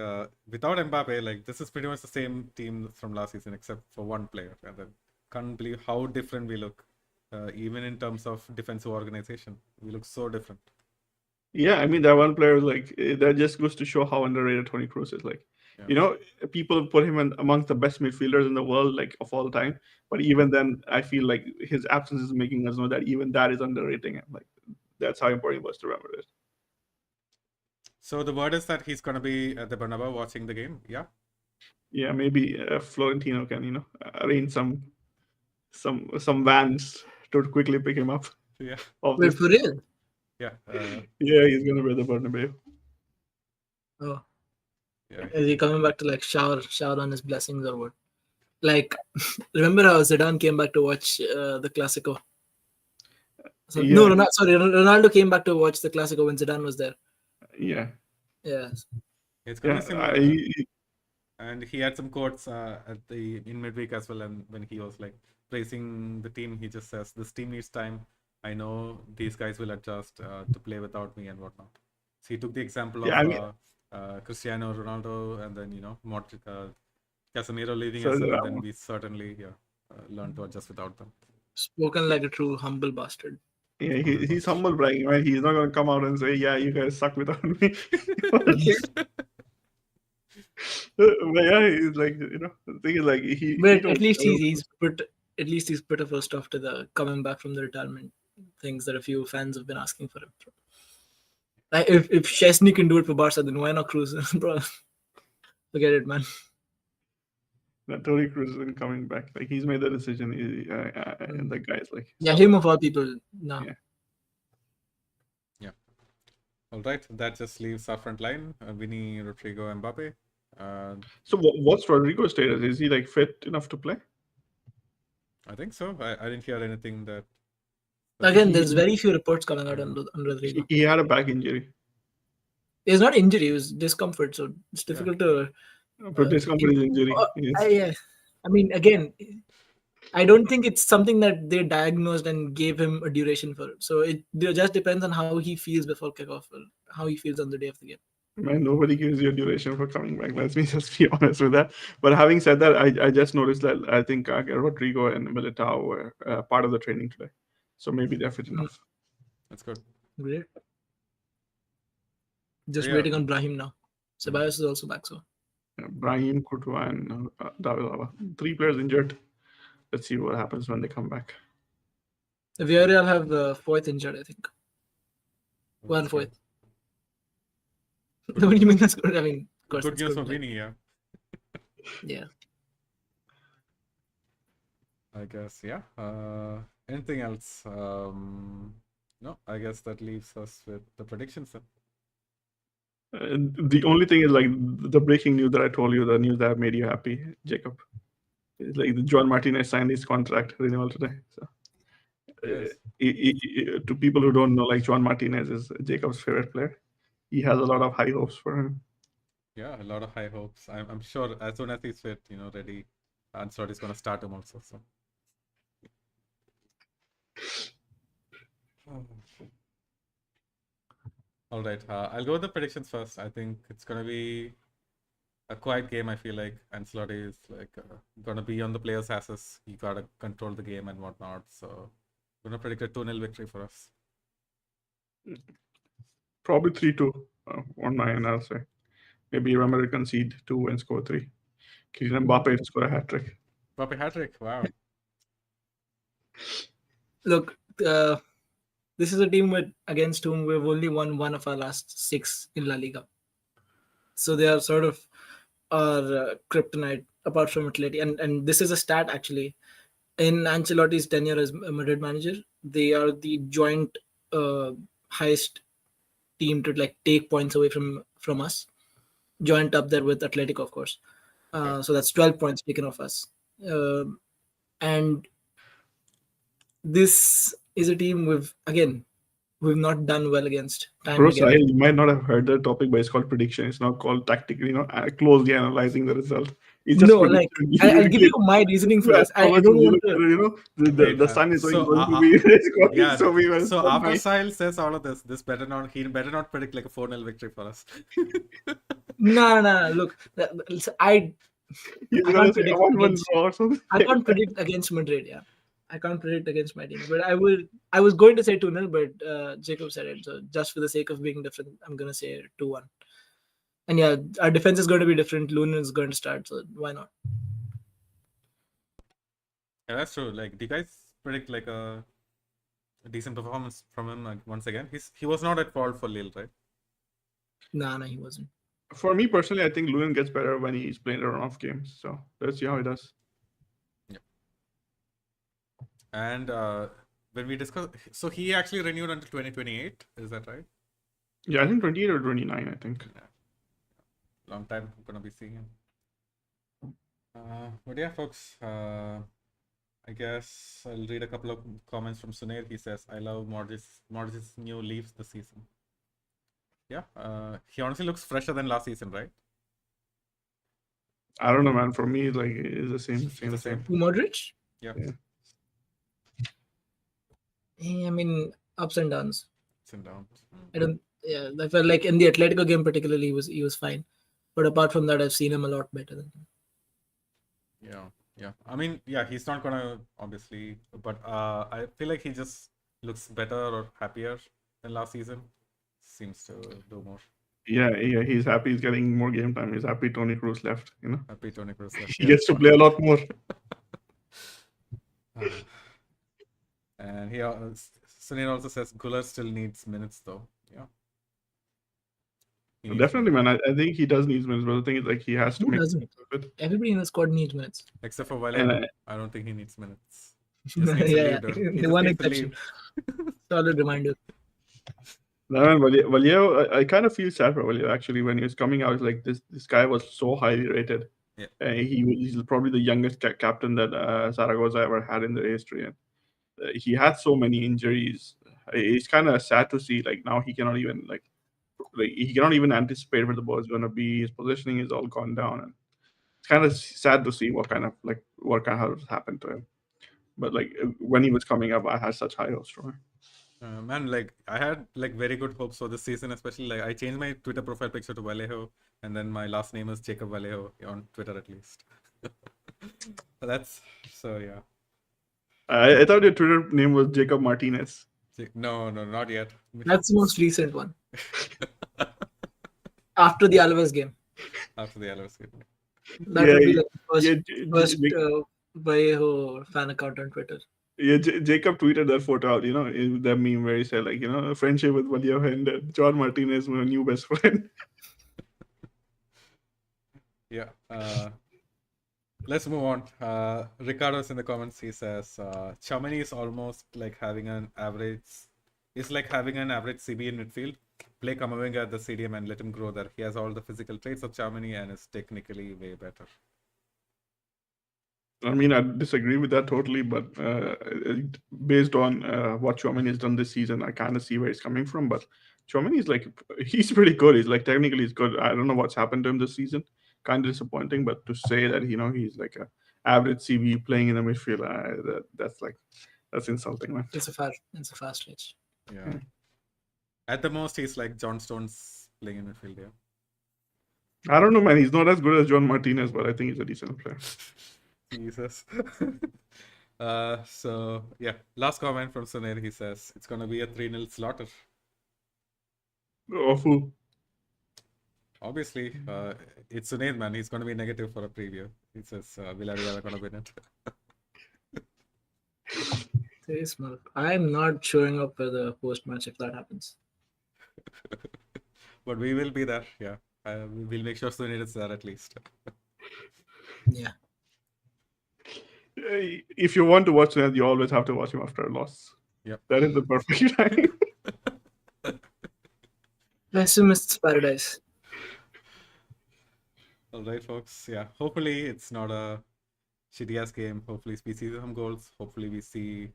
without Mbappe, like, this is pretty much the same team from last season, except for one player. And then can't believe how different we look, even in terms of defensive organization. We look so different. Yeah, I mean that one player like that just goes to show how underrated Toni Kroos is. Like, Yeah. people put him amongst the best midfielders in the world, like of all time. But even then, I feel like his absence is making us know that even that is underrating him. Like, that's how important it was to remember this. So the word is that he's gonna be at the Bernabeu watching the game. Yeah. Yeah, maybe Florentino can arrange some vans to quickly pick him up. Yeah. Wait, for real? Yeah. Yeah, he's gonna be at the Bernabeu. Oh, Yeah. is he coming back to like shower on his blessings or what? Like, remember how Zidane came back to watch the Clasico? So, Yeah. No, Ronaldo came back to watch the Clasico when Zidane was there. Yeah. Yeah. It's gonna Yeah. be similar. And he had some quotes in midweek as well, and when he was like praising the team, he just says, "This team needs time. I know these guys will adjust to play without me and whatnot." So he took the example of Cristiano Ronaldo, and then Modric, Casemiro leaving as well, and then we certainly learn to adjust without them. Spoken like a true humble bastard. Yeah, he's humble bragging, right? He's not gonna come out and say, "Yeah, you guys suck without me." But yeah, he's like, the thing is like he But knows. at least he's put a first stop to the coming back from the retirement things that a few fans have been asking for him. Like if Chesney can do it for Barca, then why not Cruz, bro? Forget it, man. that Tony Cruz isn't coming back. Like he's made the decision. And the guy's like, Yeah, him of all people. Nah. Yeah. All right, that just leaves our front line: Vinny, Rodrigo, Mbappe. So what's Rodrigo's status? Is he like fit enough to play? I think so. I didn't hear anything that. Again, there's very few reports coming out on Rodrigo. He had a back injury. It's not injury; it was discomfort. So it's difficult to. But discomfort is injury. Yes. Yeah, I mean, again, I don't think it's something that they diagnosed and gave him a duration for. So it just depends on how he feels before kickoff, or how he feels on the day of the game. Man, nobody gives you a duration for coming back. Let me just be honest with that. But having said that, I just noticed that I think Rodrigo and Militao were part of the training today. So maybe they're fit enough. That's good. Great. Just Yeah. waiting on Brahim now. Ceballos is also back, so. Brahim, Courtois, and David Alaba. 3 players injured. Let's see what happens when they come back. The Villarreal have the 4th injured, I think. One That's good. 4th. What do you mean that's good? I mean, of course, Good that's news for like, Vinny, yeah. yeah. I guess, yeah. Anything else? No, I guess that leaves us with the predictions then. The only thing is like the breaking news that I told you, the news that made you happy, Jacob. It's like John Martinez signed his contract renewal today. So, Yes. To people who don't know, like John Martinez is Jacob's favorite player. He has a lot of high hopes for him. Yeah, a lot of high hopes. I'm sure as soon as he's fit, ready, Ancelotti's going to start him also. So. All right, I'll go with the predictions first. I think it's going to be a quiet game. I feel like Ancelotti is like going to be on the players' asses. He got to control the game and whatnot. So I'm going to predict a 2-0 victory for us. Probably 3-2 on my end, I'll say. Maybe Real Madrid concede 2 and score 3. Kylian Mbappe to score a hat trick. Mbappe hat trick. Wow. Look, this is a team against whom we've only won one of our last 6 in La Liga. So they are sort of our kryptonite apart from Atleti. And this is a stat actually. In Ancelotti's tenure as a Madrid manager, they are the joint highest team to like take points away from us. Joint up there with Atletico, of course. So that's 12 points taken off us. And this is a team we've not done well against. Bro, so you might not have heard the topic, but it's called prediction. It's not called tactically, closely analyzing the result. It's just no, like I'll give you my reasoning for this. I don't want to. The sun is going to be. Yeah. So after Sahil says all of this, he better not predict like a 4-0 victory for us. No. Look, I can't predict I can't predict against Madrid. Yeah, I can't predict against my team. But I was going to say 2-0, but Jacob said it. So just for the sake of being different, I'm gonna say 2-1. And yeah, our defense is going to be different. Lunin is going to start, so why not? Yeah, that's true. Like, do you guys predict like a decent performance from him once again? He was not at fault for Lille, right? No, he wasn't. For me personally, I think Lunin gets better when he's playing around off games. So let's see how he does. Yeah. And when we discussed, so he actually renewed until 2028. Is that right? Yeah, I think 28 or 29. I think. Yeah. Long time I'm gonna be seeing him. But yeah, folks. I guess I'll read a couple of comments from Sunair. He says, "I love Modric's new leaves this season." Yeah, he honestly looks fresher than last season, right? I don't know, man. For me, like it's the same. The same. Modric? Yeah. I mean, ups and downs. Ups and downs. I felt like in the Atletico game particularly, he was fine. But apart from that, I've seen him a lot better than him. Yeah. I mean, yeah, he's not gonna obviously, but I feel like he just looks better or happier than last season. Seems to do more. Yeah, he's happy. He's getting more game time. He's happy Tony Cruz left. Happy Tony Cruz left. He gets to play a lot more. And Sunil also says Guler still needs minutes though. Yeah. He needs Definitely, man. I think he does need minutes, but the thing is, like, he has to Who make doesn't? sense of it. Everybody in the squad needs minutes. Except for And Vallejo. I don't think he needs minutes. He just needs to Yeah, leave, dude. He the just one needs to exception. leave. Solid reminder. No, man, Vallejo, I kind of feel sad for Vallejo actually. When he was coming out, like this guy was so highly rated. Yeah. He's probably the youngest captain that Zaragoza ever had in their history, and he had so many injuries. It's kind of sad to see. Like now, he cannot even he cannot even anticipate where the ball is going to be. His positioning is all gone down, and it's kind of sad to see what kind of has happened to him. But like when he was coming up, I had such high hopes for him. Man, like I had like very good hopes for this season, especially like I changed my Twitter profile picture to Vallejo, and then my last name is Jacob Vallejo on Twitter at least. Yeah. I thought your Twitter name was Jacob Martinez. No, not yet. That's the most recent one. After the Alves game. After the Alves game. That Yeah, would be like the first yeah, Vallejo fan account on Twitter. Yeah, Jacob tweeted that photo out, in that meme where he said, like, friendship with Vallejo and John Martinez, my new best friend. Yeah. Let's move on. Ricardo's in the comments. He says, Chamani is almost like having an average. It's like having an average CB in midfield. Play Kamavinga at the CDM and let him grow there. He has all the physical traits of Chamani and is technically way better. I mean, I disagree with that totally, but based on what Chouameni has done this season, I kind of see where he's coming from. But Chouameni is he's pretty good. He's technically he's good. I don't know what's happened to him this season. Kind of disappointing, but to say that he's like a average CB playing in the midfield, that's insulting, man. It's a fast switch. Yeah. At the most, he's like John Stones playing in midfield. Yeah. I don't know, man. He's not as good as John Martinez, but I think he's a decent player. Jesus. So yeah, last comment from Sunil. He says it's gonna be a 3-0 slaughter. Of who? Obviously, it's Sunil, man. He's gonna be negative for a preview. He says Villarreal are gonna win it. I'm not showing up for the post match if that happens. But we will be there. Yeah, we'll make sure Sunil is there at least. Yeah. If you want to watch that, you always have to watch him after a loss. Yep. That is the perfect time. Pessimist's paradise. All right, folks. Yeah, hopefully it's not a shitty ass game. Hopefully we see some goals. Hopefully we see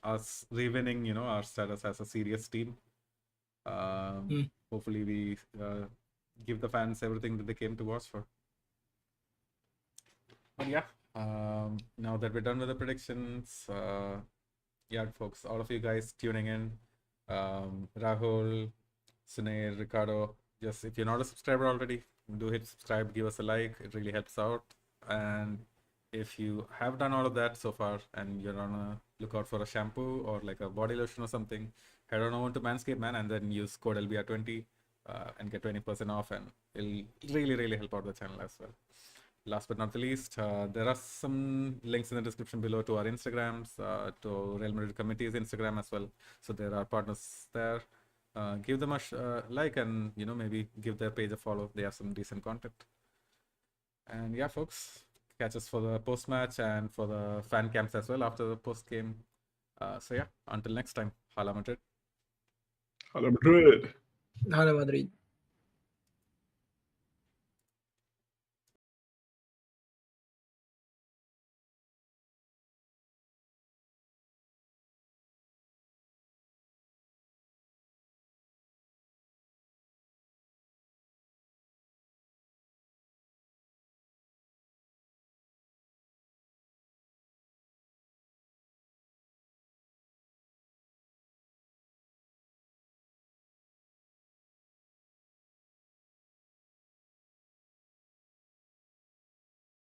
us re-winning, our status as a serious team. Hopefully we give the fans everything that they came to watch for. But yeah. Now that we're done with the predictions, yeah, folks, all of you guys tuning in, Rahul, Sunil, Ricardo, just if you're not a subscriber already, do hit subscribe, give us a like, it really helps out. And if you have done all of that so far and you're on a lookout for a shampoo or like a body lotion or something, head on over to Manscaped, man, and then use code LBR20 and get 20% off, and it'll really help out the channel as well. Last but not the least, there are some links in the description below to our Instagrams, to Real Madrid Committee's Instagram as well. So there are partners there. Give them a like and, maybe give their page a follow. They have some decent content. And yeah, folks, catch us for the post-match and for the fan camps as well after the post-game. So yeah, until next time, Hala Madrid. Hala Madrid. Hala Madrid.